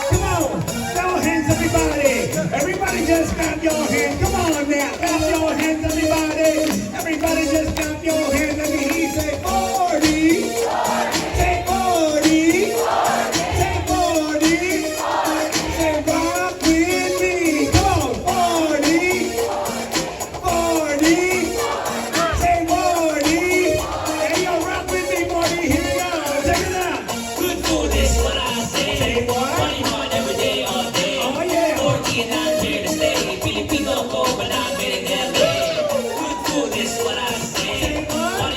Speaker 8: Come on. Throw hands, everybody. Everybody just clap your hands. Come on now. Clap your hands, everybody. Everybody just clap your hands. Let me hear you say 40. Say 40. Say 40. Say rock with me. Come on. 40. 40. Say 40. Hey, yo, rock with me, 40. Here we go. Check it out.
Speaker 5: Good food is what I say.
Speaker 8: Say what?
Speaker 5: Money hard every day, all day.
Speaker 8: Oh, yeah.
Speaker 5: 40 and I'm here to stay. Filipino ko, but I'm in LA. Good food is what I say.
Speaker 8: Say what?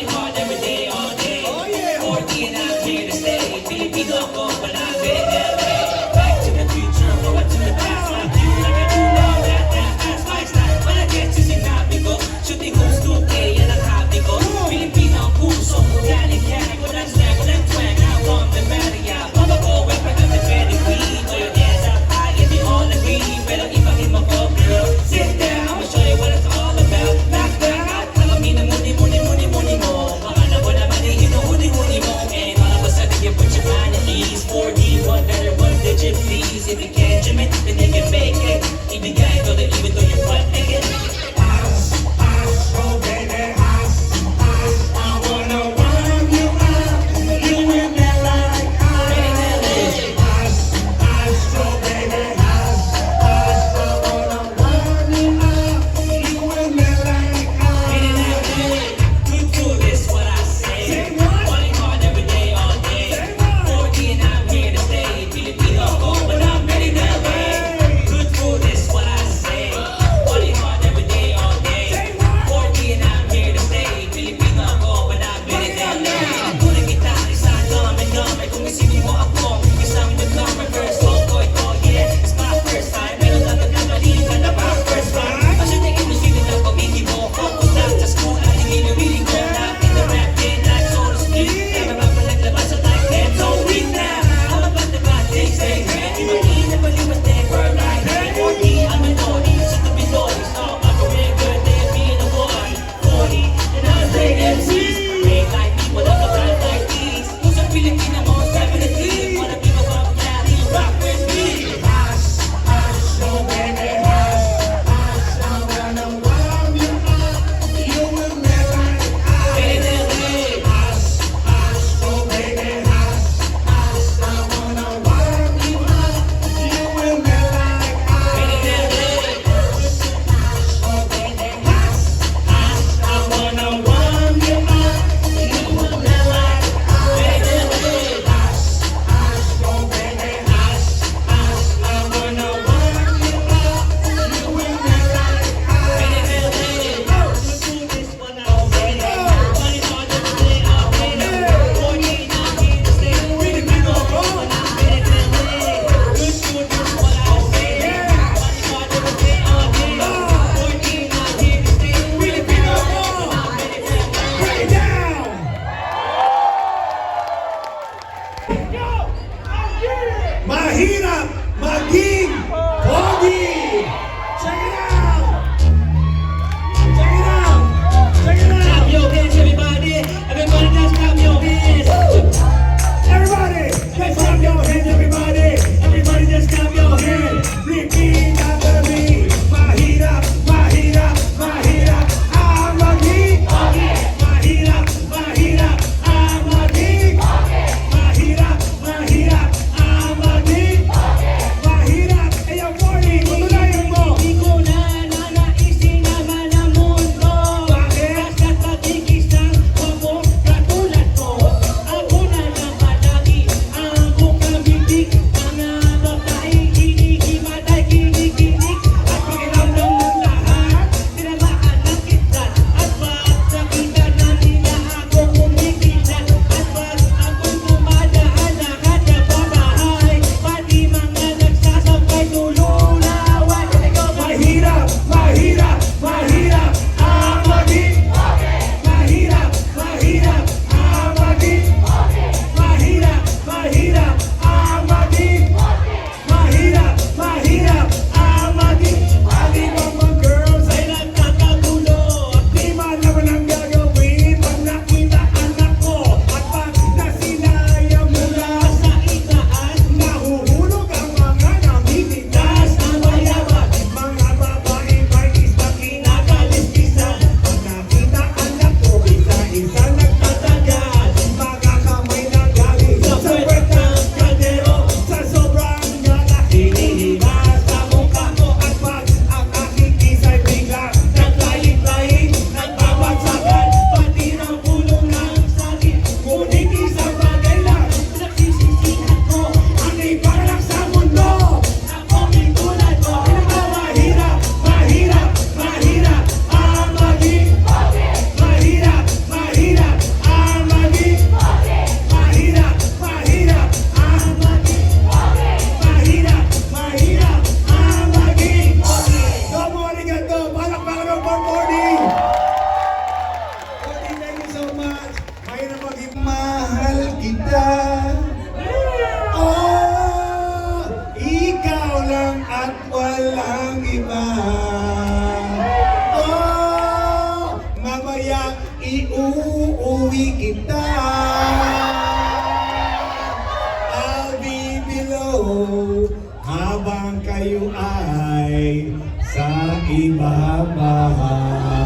Speaker 8: ibabahag.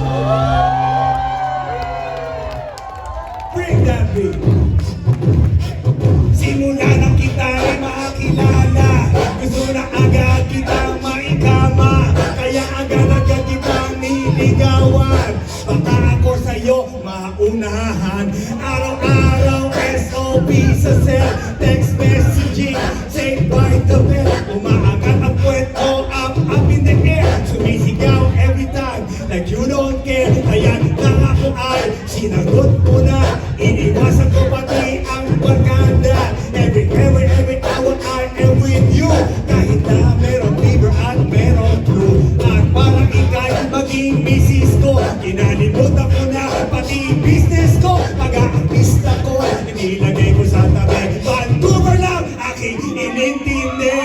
Speaker 8: Bring that beat. Simula nang kita'y makilala, gusto na agad kitang maikama, kaya agad-agad kitang niligawan. Baka ako sa'yo maunahan, araw-araw SOP sa cell, text messaging, say by the bell. Umaagat ang kwento, up in the air, sumisigaw every time, like you don't care. Kaya nang ako ay sinagot mo na, iniwasan ko pati ang barkada. Every hour I am with you, kahit na meron fever at meron flu. At parang ikay maging misis ko, kinalimutan ko na pati business ko. Pag-aartista ko, inilagay ko sa tabi, Vancouver lang aking inintindi.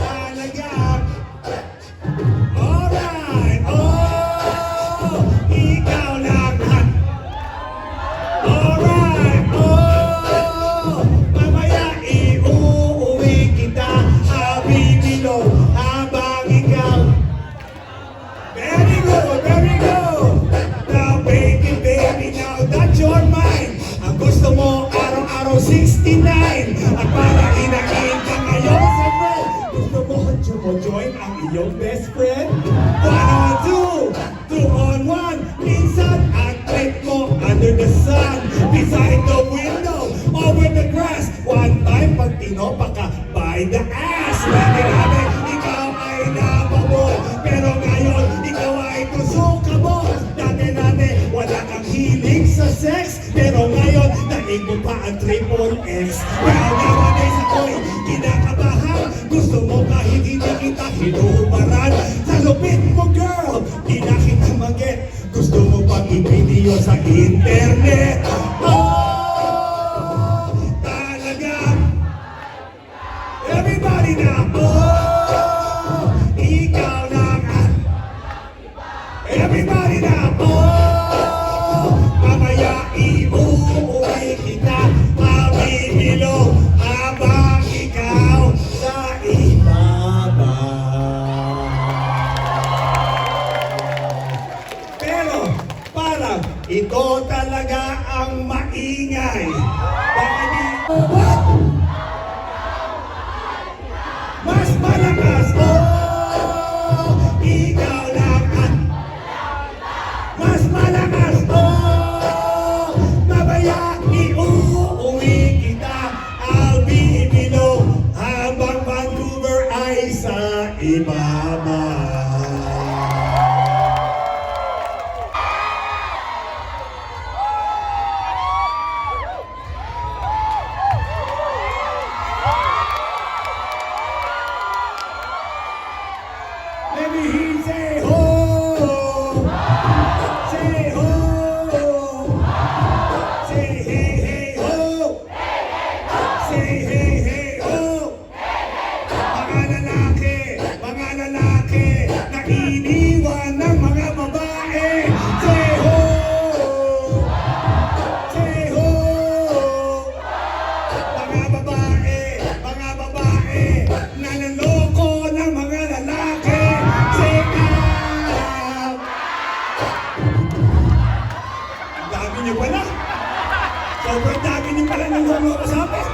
Speaker 8: Talaga. Alright, ikaw lang at alright, mamaya iuuwi kita, bibilo habang ikaw. Very good, very good. Now baby, now that you're mine, ang gusto mo araw-araw 69, at para inain ka ngayon sa friend, gusto mo join ang iyong best friend. 1 on 2, 2 on 1, minsan ang trip mo under the sun, beside the window, over the grass. One time pag tinopa ka by the ass, dati ikaw ay napabol, pero ngayon ikaw ay kusuka mo. Dati wala kang hilig sa sex, pero ngayon naig mo pa ang triple X. Well, nowadays ako'y kinakabahan, gusto mo kahit hindi kita hinubaran. Sa lupit mo girl, di na kita mag-get, gusto mo pang i-video sa internet. Talaga. Everybody na, ikaw lang at everybody na, mamaya iuuwi kita, mabibilo habang ikaw sa ibaba. Pero parang ito talaga ang maingay. Bakit what? Mas malakas, ikaw lang at mas malakas, mamaya iuuwi kita, I'll be below habang Vancouver ay sa ibaba. Let me hear you say ho, say ho, say hey hey ho, say hey hey ho. Mga lalaki na iniwan ng mga babae, say ho, say ho. Mga babae na naloko ng mga lalaki, say out. Ang dami niyo pala. Sobrang dami niyo pala ng loko sa akin.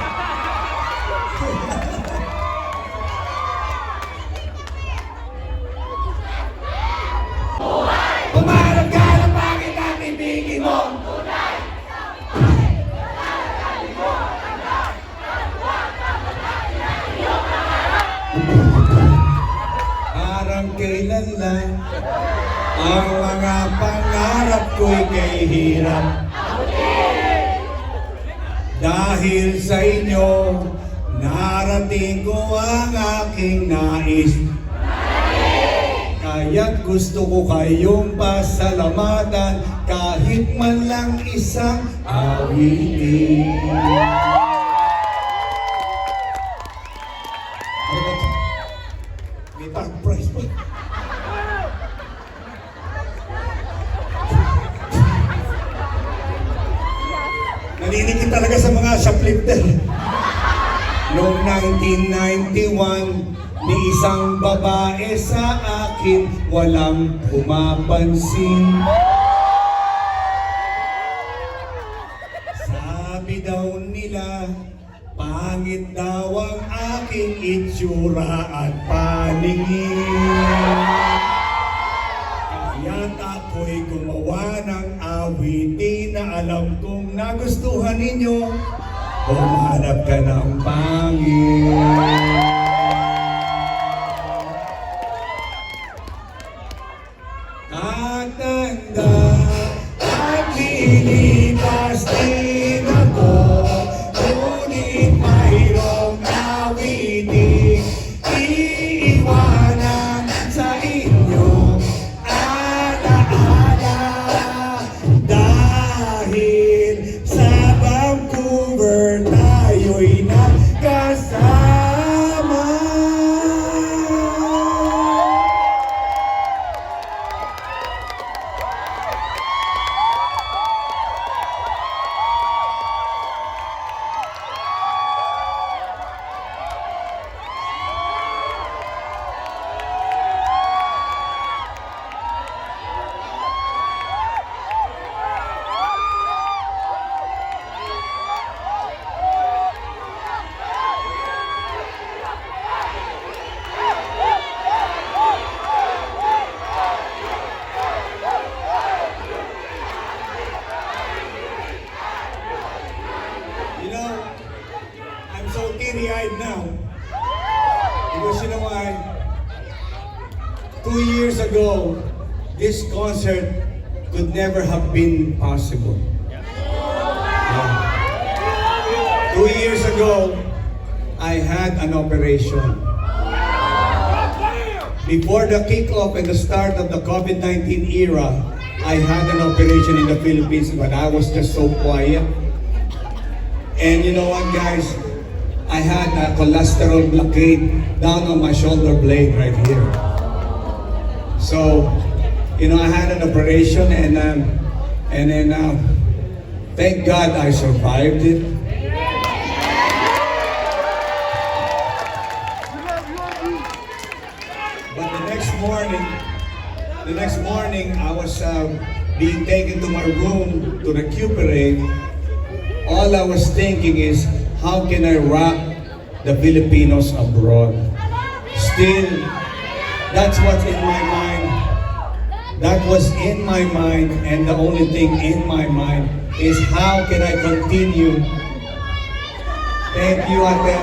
Speaker 8: Umarap ka na bakit ang ibigin mo? Parang kailan lang ang mga pangarap ko'y kay hirap. Dahil sa inyo, narating ko ang aking nais. Kaya't gusto ko kayong pasalamatan kahit man lang isang awitin. May tag price pa. Naninikit talaga sa mga shoplifter. Noong 1991, ni isang babae sa akin, walang pumapansin. Sabi daw nila, pangit daw ang aking itsura at paningin. Kaya't ako'y gumawa ng awitin na alam kong nagustuhan ninyo. Humanap ka ng pangit. Tatanda at lilipas din ako, ngunit mayroong awiting iiwanan sa inyo alaala. Dahil sa Vancouver tayo'y nagkasama. You know, I'm so teary-eyed now because you know why? 2 years ago, this concert could never have been possible. Yeah. 2 years ago, I had an operation. Before the kickoff and the start of the COVID-19 era, I had an operation in the Philippines, but I was just so quiet. And you know what, guys? I had a cholesterol blockade down on my shoulder blade right here. So, you know, I had an operation, and then thank God I survived it. But the next morning, I was being taken to my room to recuperate. All I was thinking is, how can I rock the Filipinos abroad? Still, that's what's in my mind. That was in my mind, and the only thing in my mind is how can I continue? Thank you, Ate.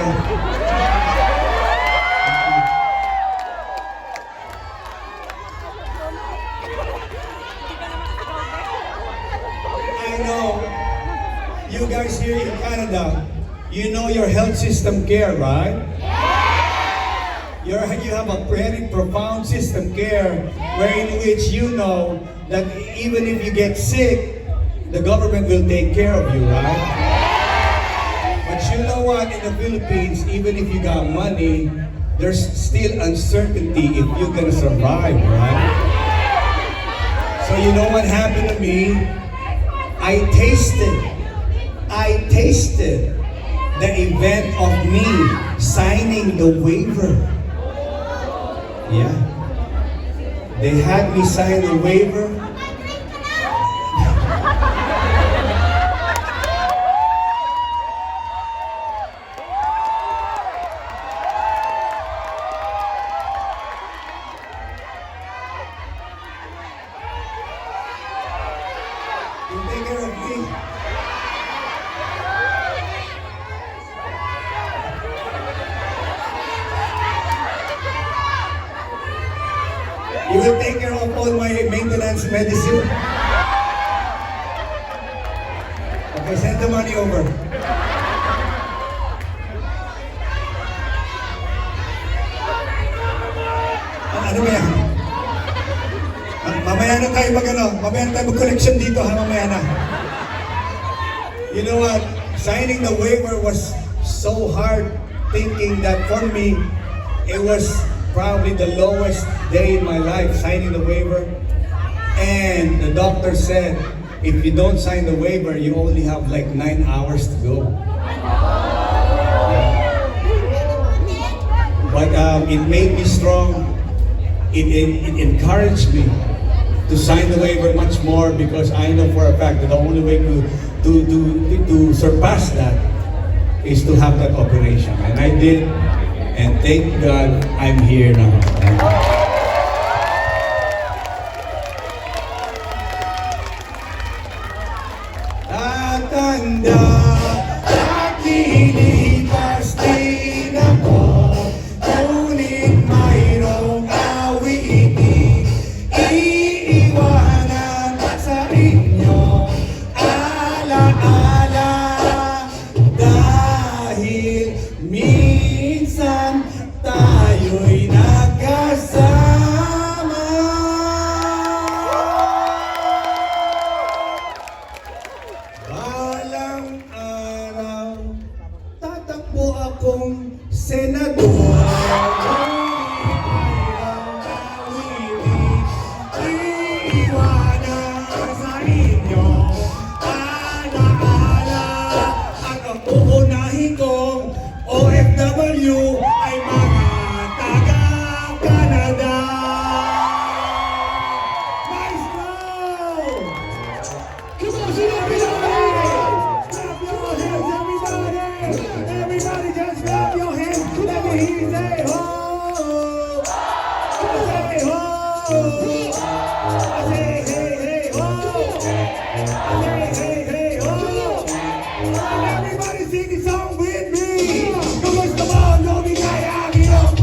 Speaker 8: I know you guys here in Canada, you know your health system care, right? You have a very profound system care wherein which you know that even if you get sick, the government will take care of you, right? But you know what, in the Philippines, even if you got money, there's still uncertainty if you're gonna survive, right? So you know what happened to me? I tasted the event of me signing the waiver. Yeah. They had me sign the waiver. You take care of me. You will take care of all my maintenance medicine. Okay, send the money over. Ano ba yan? Mamaya na tayo mamaya na tayo mag-collection dito ha, mamaya na. You know what? Signing the waiver was so hard, thinking that for me, it was probably the lowest day in my life, signing the waiver. And the doctor said, if you don't sign the waiver, you only have like 9 hours to go. But it made me strong. It encouraged me to sign the waiver much more because I know for a fact that the only way to surpass that is to have that operation. And I did, and thank God I'm here now. Tatanda, nakilipas din ako, ngunit mayroong awitin, iiwanan sa inyo, alaala, dahil minsan tayo'y nagkasama. Balang araw, tatakbo akong senador. Iiwanan sa inyo, alaala, at ang uunahin kong OFW ay mga taga-Canada. Nice go! Come on, sinabi natin! Clap your hands, everybody! Everybody just clap your hands. Let me hear you say ho! Say ho! I say hey, hey, ho! I say hey, hey, ho! Everybody sing the song with me! Kumusta mo? Lumigaya ang iyong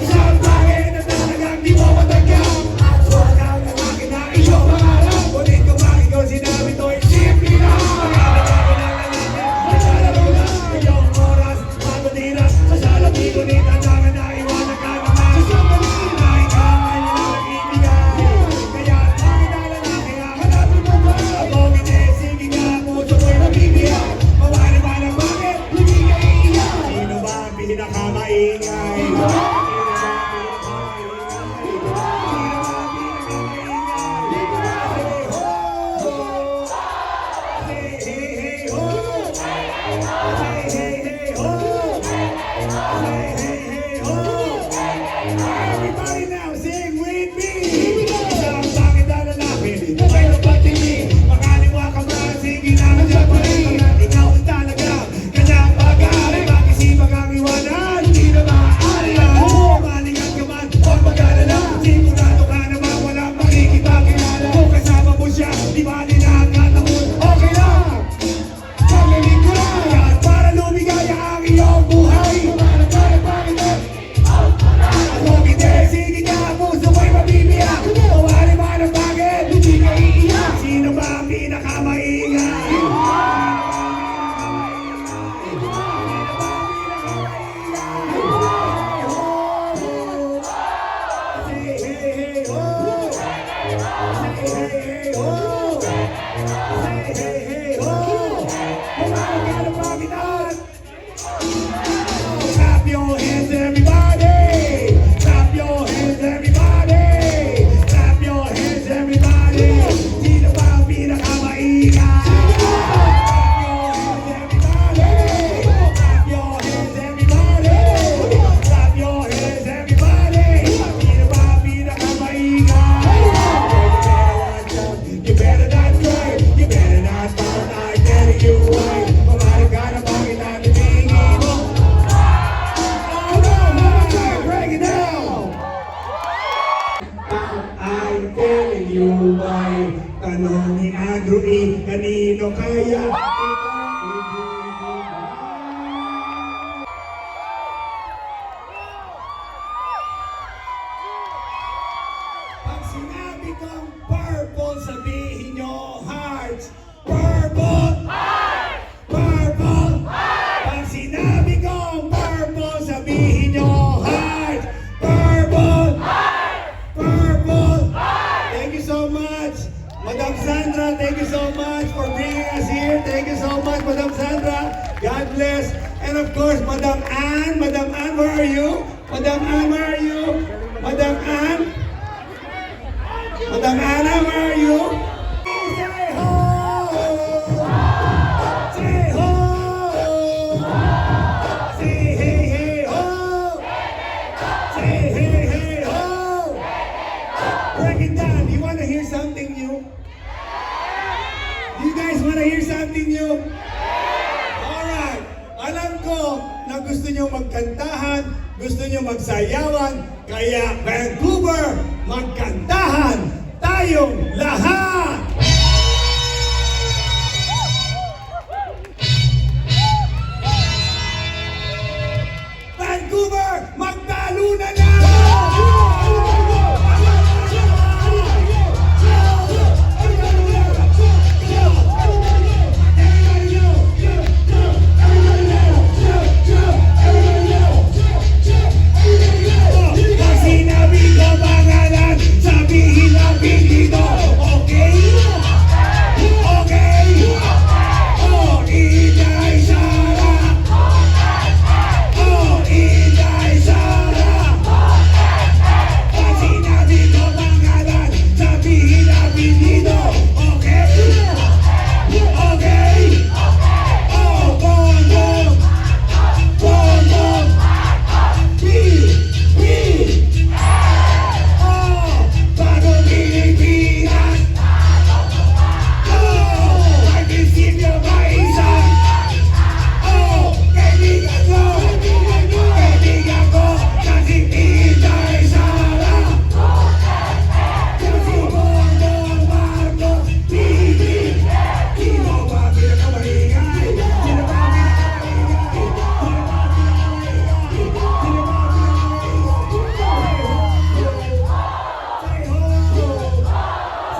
Speaker 8: isang bagay na talagang di mo matanggap. At huwag kang lalaki na iyong pangarap. Ngunit kung bakit ko sinabi to ay simple lang. Maglalaro lang iyong oras, matutiras sa salapi. Ngunit ang dami na iwanan ka naman. Sa sandali na ikaw ay nilalakibigan. Kaya bakit ang lalaki ang hanapin mo ba? Kung hindi, sige nga, puso ko'y nabibiyak. Mawari ba ng bakit? Hindi ka iiyak. Sino ba ang pinakamaingay? Everybody now sing with me. Isang bakit ang lalaki na mayroong patingin. Makaliwa ka ba? Sige na nandiyan pa rin. Ikaw ang talaga kanyang pag-aari. Mag-isipag ang iwanan. Hindi na maaari yan. Malingat ka man, huwag mag-alala. Sigurado ka naman walang makikipakilala. Kung kasama mo siya, di ba ninakataon? Okay lang, pagaling ko lang. Yan para lumigaya ang iyong buhay. Kung hindi, sige ka, puso ko'y mabibiyak. Mawari man ang bakit, hindi ka iiyak. Sino ba ang pinakamaingay? Say hey, hey, ho! Say hey, hey, ho! Say hey, hey, ho! Mawari ka ng bakitan! Clap your hands, everybody! Clap your hands, everybody! Clap your hands, everybody! Sino ba ang pinakamaingay? Clap your hands, everybody! Clap your hands, everybody! Sino ba ang pinakamaingay? You better not cry, you better not pout, I'm telling you why. Mawari ka ng bakitan, tingin mo. Break it down! I'm telling you why. Tanong ni Andrew E. Kanino kaya pag sinabi kong purple, sabihin nyo hearts. Purple! Purple! Pag sinabi kong purple, sabihin nyo heart. Purple! Purple! Thank you so much, Madam Sandra. Thank you so much for bringing us here. Thank you so much, Madam Sandra. God bless. And of course, Madam Ann. Madam Ann, where are you? Madam Ann, where are you? Madam Ann? Madam Anna, where are you? Say ho! Say ho! Say ninyo? Alright. Alam ko na gusto nyo magkantahan, gusto nyo magsayawan, kaya Vancouver, magkantahan tayong lahat! Vancouver, magtalunan na! Pag sinabi ko pangalan, sabihin ang pinito, okay? Okay? Oh, Inday Sara! Oh, Inday Sara! Pag sinabi ko pangalan, sabihin ang pinito, okay? Okay? Oh, Bondong! Bondong! Oh, bagong Pilipinas! Oh, I can see your isa! Oh, kaibigan ko! Kaibigan ko! Kasi Inday Sara! Kasi Bondong Marcos TV! Sino ba pinakamaingay? Sino ba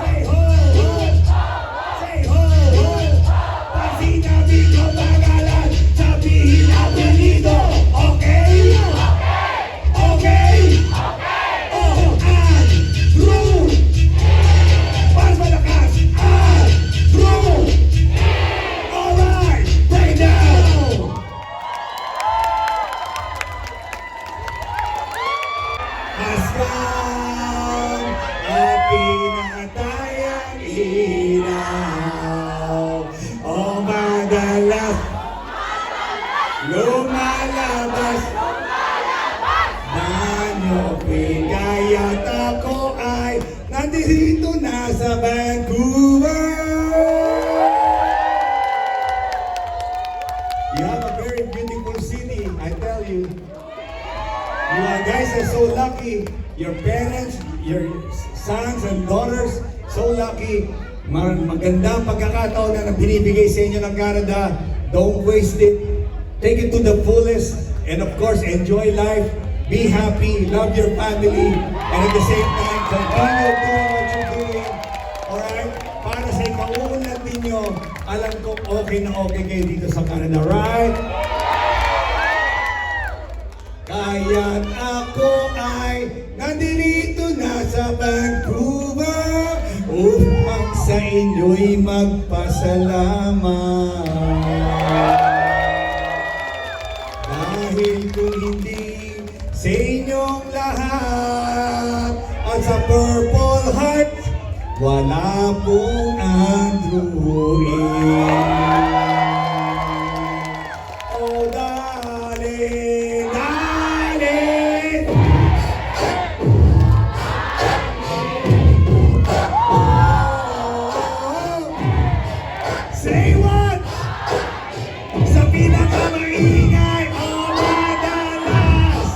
Speaker 8: Say ho! Say ho! Pag sinabi ko pangalan, sabihin ang apelyido, okay? Okay? Oh, Andrew! Mas malakas, Andrew! Alright, right now! Askan at pinatayang ilaw o madalas lumalabas Manyo kaya't ako ay nandito na sa Vancouver. You have a very beautiful city, I tell you. You guys are so lucky. Your parents, your sons and daughters, so lucky. Magandang pagkakataon na binibigay sa inyo ng Canada. Don't waste it. Take it to the fullest. And of course, enjoy life. Be happy. Love your family. And at the same time, continue doing what you're doing. Alright? Para sa ikauunlad ninyo, alam ko okay na okay kayo dito sa Canada. Right? Kaya't ako ay nandito na sa Vancouver upang sa inyo'y magpasalamat. Dahil kung hindi sa inyong lahat at sa Purple Heart, wala pong Andrew Oh, darling, darling. Say what? Sa pinakamaingay o madalas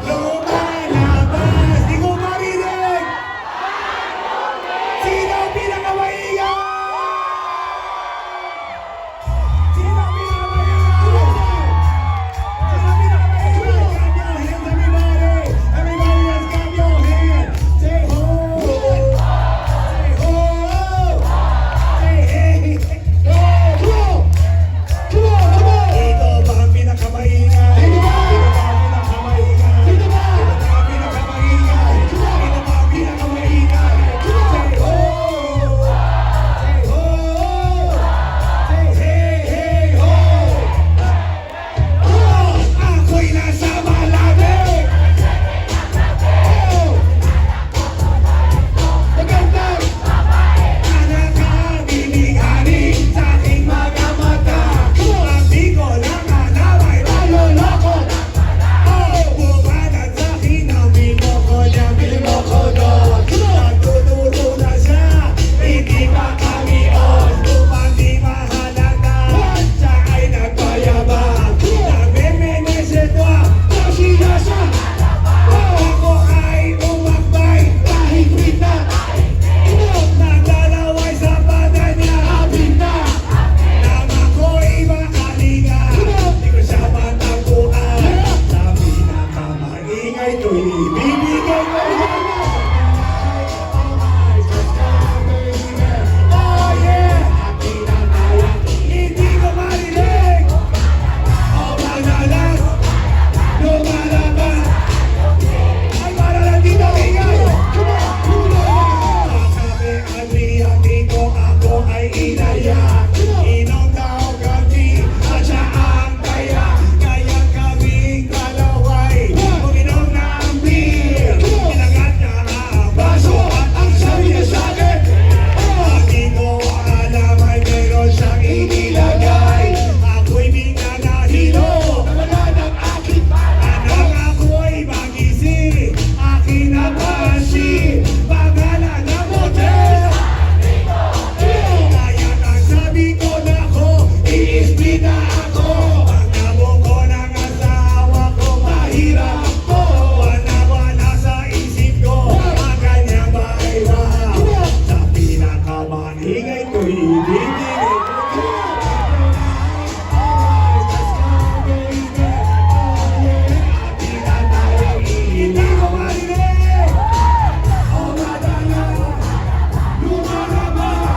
Speaker 8: lumalabas. Di ko marinig. Sino ang pinakamaingay? ito'y ibibigay ko. Oh yeah! Hindi ko marinig! Oh, madalas! Lumalabas! Ay, para lang dito, ingay! Sabi ko ako ay inaya. Inom daw gabi at siya ang kaya. Kaya kaming dalaway uminom ng beer. Inagat niya ang baso at ang sabi niya sa'kin, hindi ko alam ay meron siyang inilagay. Ako'y bigla nahilo. Wala ng aking anak, ako'y magising. Akin na pansin, pangalan ng hotel. Kaya ang sabi ko na ako, i-split na ako. Pag nabong ko ng asawa ko, mahirap ako. Wala sa isip ko, ang kanyang bahay-ba. Sa pinakamaningay ko, ibibigay ko. Hindi ko marinig! Oh, madalas! Lumalabas!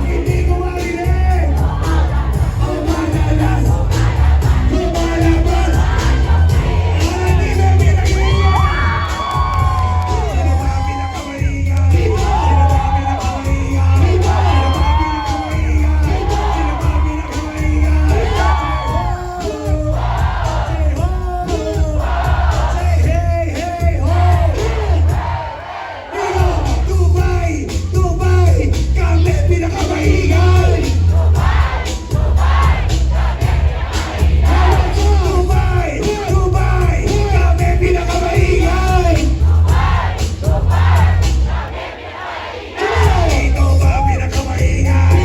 Speaker 8: Hindi ko marinig! Oh, madalas! Lumalabas! Hindi na pinag-iingat! Sino ba pinakamaingat? Sino ba pinakamaingat? Sino ba pinakamaingat? Sino ba pinakamaingat? Say hey, hey, ho! Dito, Dubai, Dubai, kami pinakamaingay! Dubai, Dubai, kami pinakamaingay! Dito ba pinakamaingay?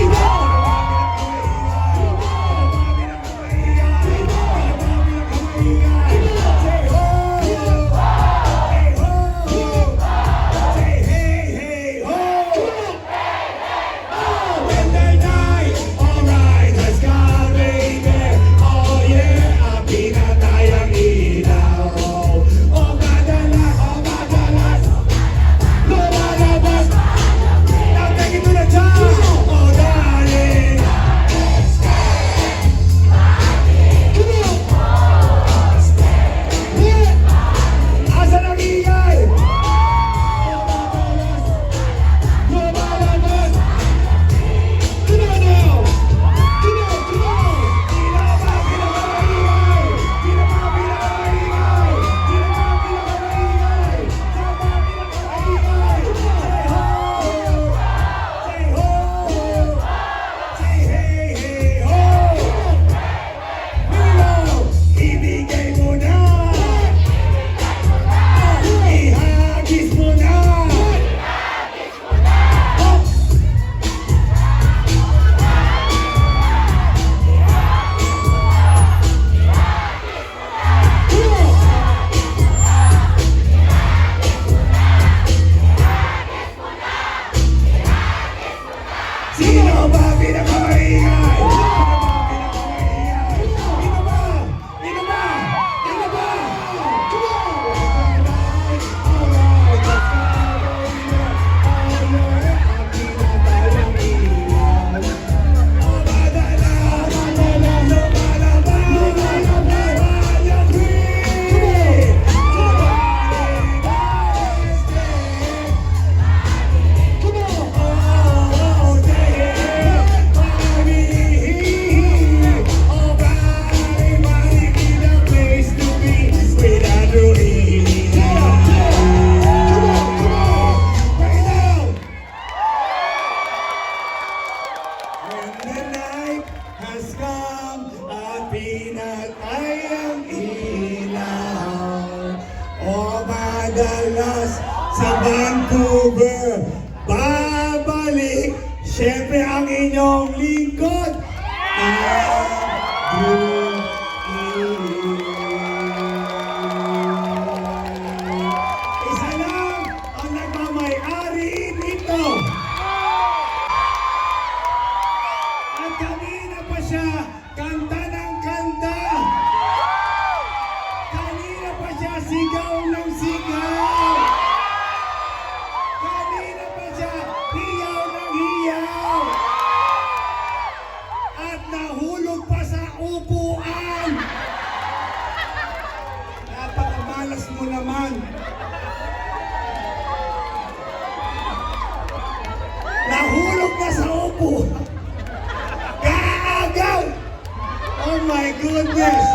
Speaker 8: Say ho! Hey ho! Say hey, hey, ho! Wednesday night, alright, let's go, baby. Oh yeah, ang pinatayang ilaw. Oh madalas, lumalabas. Now take it to the top. Oh darling. Asan ang ingay? Lumalabas. Come on now! Come on! Sino ba pinakamaingay? Sino ba pinakamaingay? Sino ba pinakamaingay? Sino ba pinakamaingay? Say ho! Say ho! Say hey, hey, ho! Milo, ibigay mo na! Ihagis mo na! Sino ba pinakamaingay? Sino ba? Sino ba? Sino ba? Come on! Alright, let's go, baby. Oh yeah, ang pinatayang ilaw. Oh madalas, lumalabas. I agree. Come on! Oh, sa Vancouver, babalik siyempre ang inyong lingkod, Andrew Isa lang ang nagmamay-ari nito. goodness!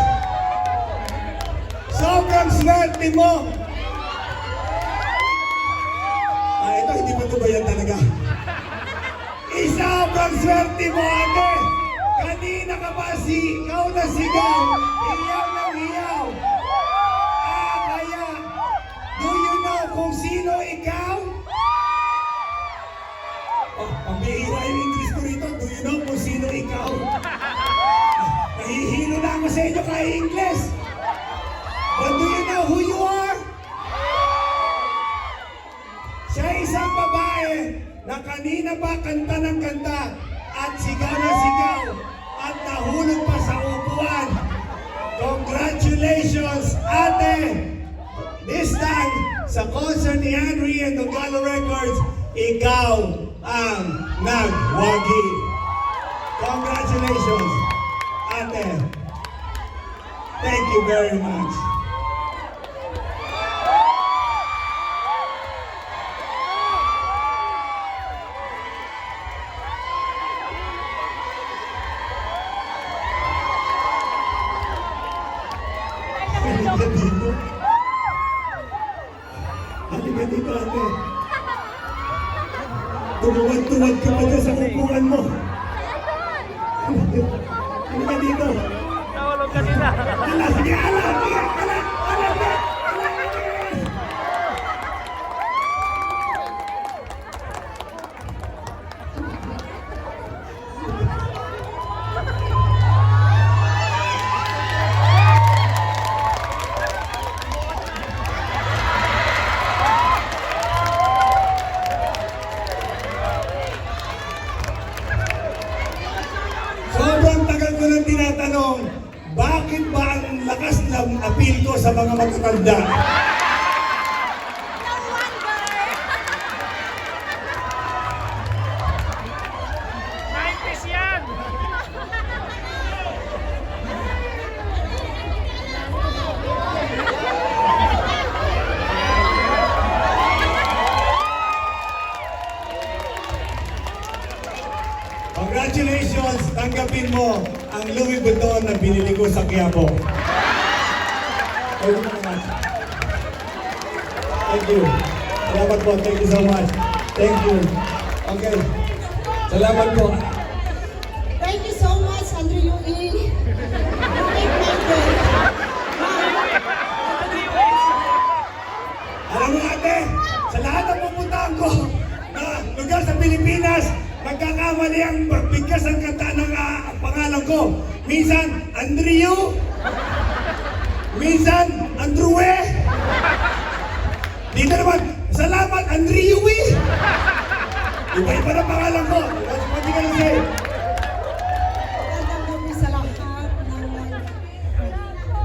Speaker 8: Sobrang swerte mo! Ito, hindi pa ito ba yan talaga? Sobrang swerte mo, ate! Kanina ka pa ikaw na sigaw! Iyaw ng iyaw! Kaya, do you know kung sino ikaw? Pambihira yung English ko rito. Do you know kung sino ikaw? Nahihilo na ako sa inyo kay English. But do you know who you are? Siya isang babae na kanina pa kanta ng kanta at sigaw na sigaw at nahulog pa sa upuan. Congratulations, ate! This time, sa concert ni Henry and Nogalo Records, ikaw ang nagwagi. Congratulations, ate. Thank you very much. Halika dito. Halika dito, ate. Tumuwad-tuwad ka pa dyan sa upuan mo. Halika dito.
Speaker 4: Nahulog ka nila.
Speaker 8: Ala, sige, ala. Sobrang tagal ko nang tinatanong, bakit ba ang lakas ng appeal ko sa mga matatanda?
Speaker 4: Nineties yan!
Speaker 8: Congratulations! Tanggapin mo ang Louis Vuitton na binili ko sa Quiapo. Thank you so much. Thank you. Salamat po. Thank you so much. Thank you. Okay. Salamat po.
Speaker 9: Thank you so much, Andrew Yui. You make my day.
Speaker 8: Alam mo ate, sa lahat ng pupuntahan ko na lugar sa Pilipinas, nagkakamali ang bigkas ang kanta ng pangalan ko. Minsan, Andrew. Minsan, Andrewe. Dito naman, salamat, Andrew. Iba-iba na pangalan ko. What you gonna say?
Speaker 9: Magandang gabi sa lahat.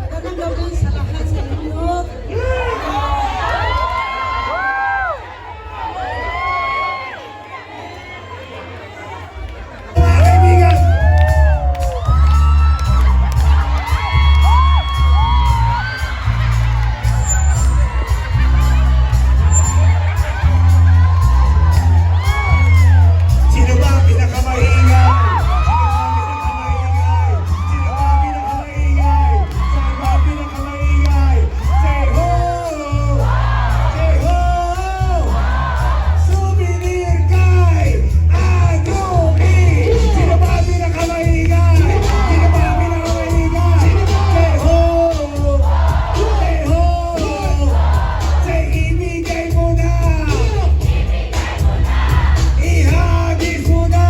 Speaker 9: Magandang gabi sa lahat sa inyo.
Speaker 8: Mga kaibigan, sino ba ang pinakamaingay? Sino ba ang pinakamaingay? Sino ba ang pinakamaingay? Say ho! Say ho! Souvenir kay Agumi! Sino ba ang pinakamaingay? Sino ba ang pinakamaingay? Say ho! Say ho! Say ibigay mo na! Ihagis mo na!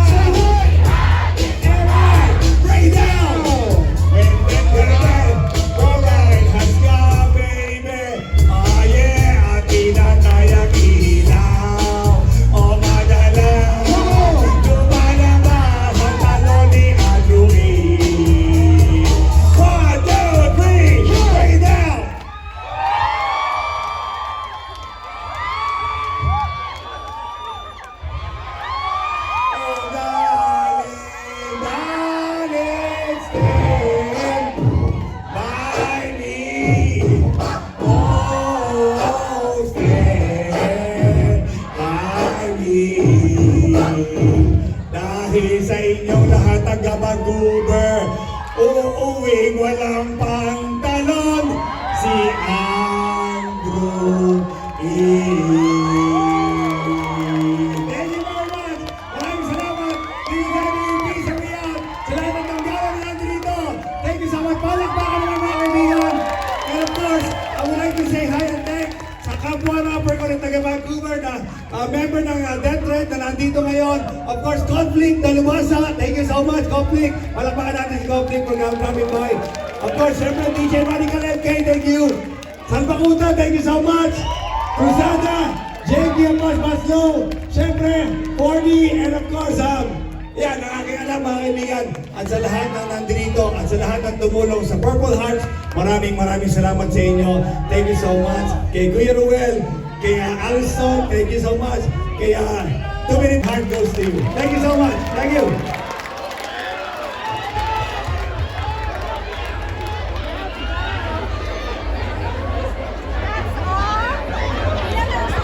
Speaker 8: Alright, break down! Alright, hasga baby! Ah yeah, atin na tayang ilaw! O madalaw! Lumalabas ang talo ni Agumi! 1, 2, 3, break down! Oh, darling, darling, stand by me. Oh, stand by me. Dahil sa inyong lahat taga-Vancouver, uuwing walang pantalon, si Andrew E. Thank you very much. Maraming salamat. Peace and beyond. Salamat ng gawin natin dito. Thank you so much. Palakpakan naman mga kaibigan. And of course, I would like to say hi and thank sa kapwa rapper ko ng taga Vancouver na member ng Death Threat na nandito ngayon. Of course, Conflict, Dalubasa. Thank you so much, Conflict. Palakpakan natin si Conflict pag coming by. Of course, syempre, DJ Manny Calentque, thank you. Salbakuta, thank you so much. Cruzada, JP and Mas Maslow, syempre, 4D, and of course, yan, nakakialam mga kaibigan. At sa lahat ng nandito, at sa lahat ng tumulong sa Purple Hearts, maraming salamat sa inyo. Thank you so much. Kay Kuya Ruel, kay Alison, thank you so much. Kay 2 Minute Heart goes to you. Thank you so much. Thank you.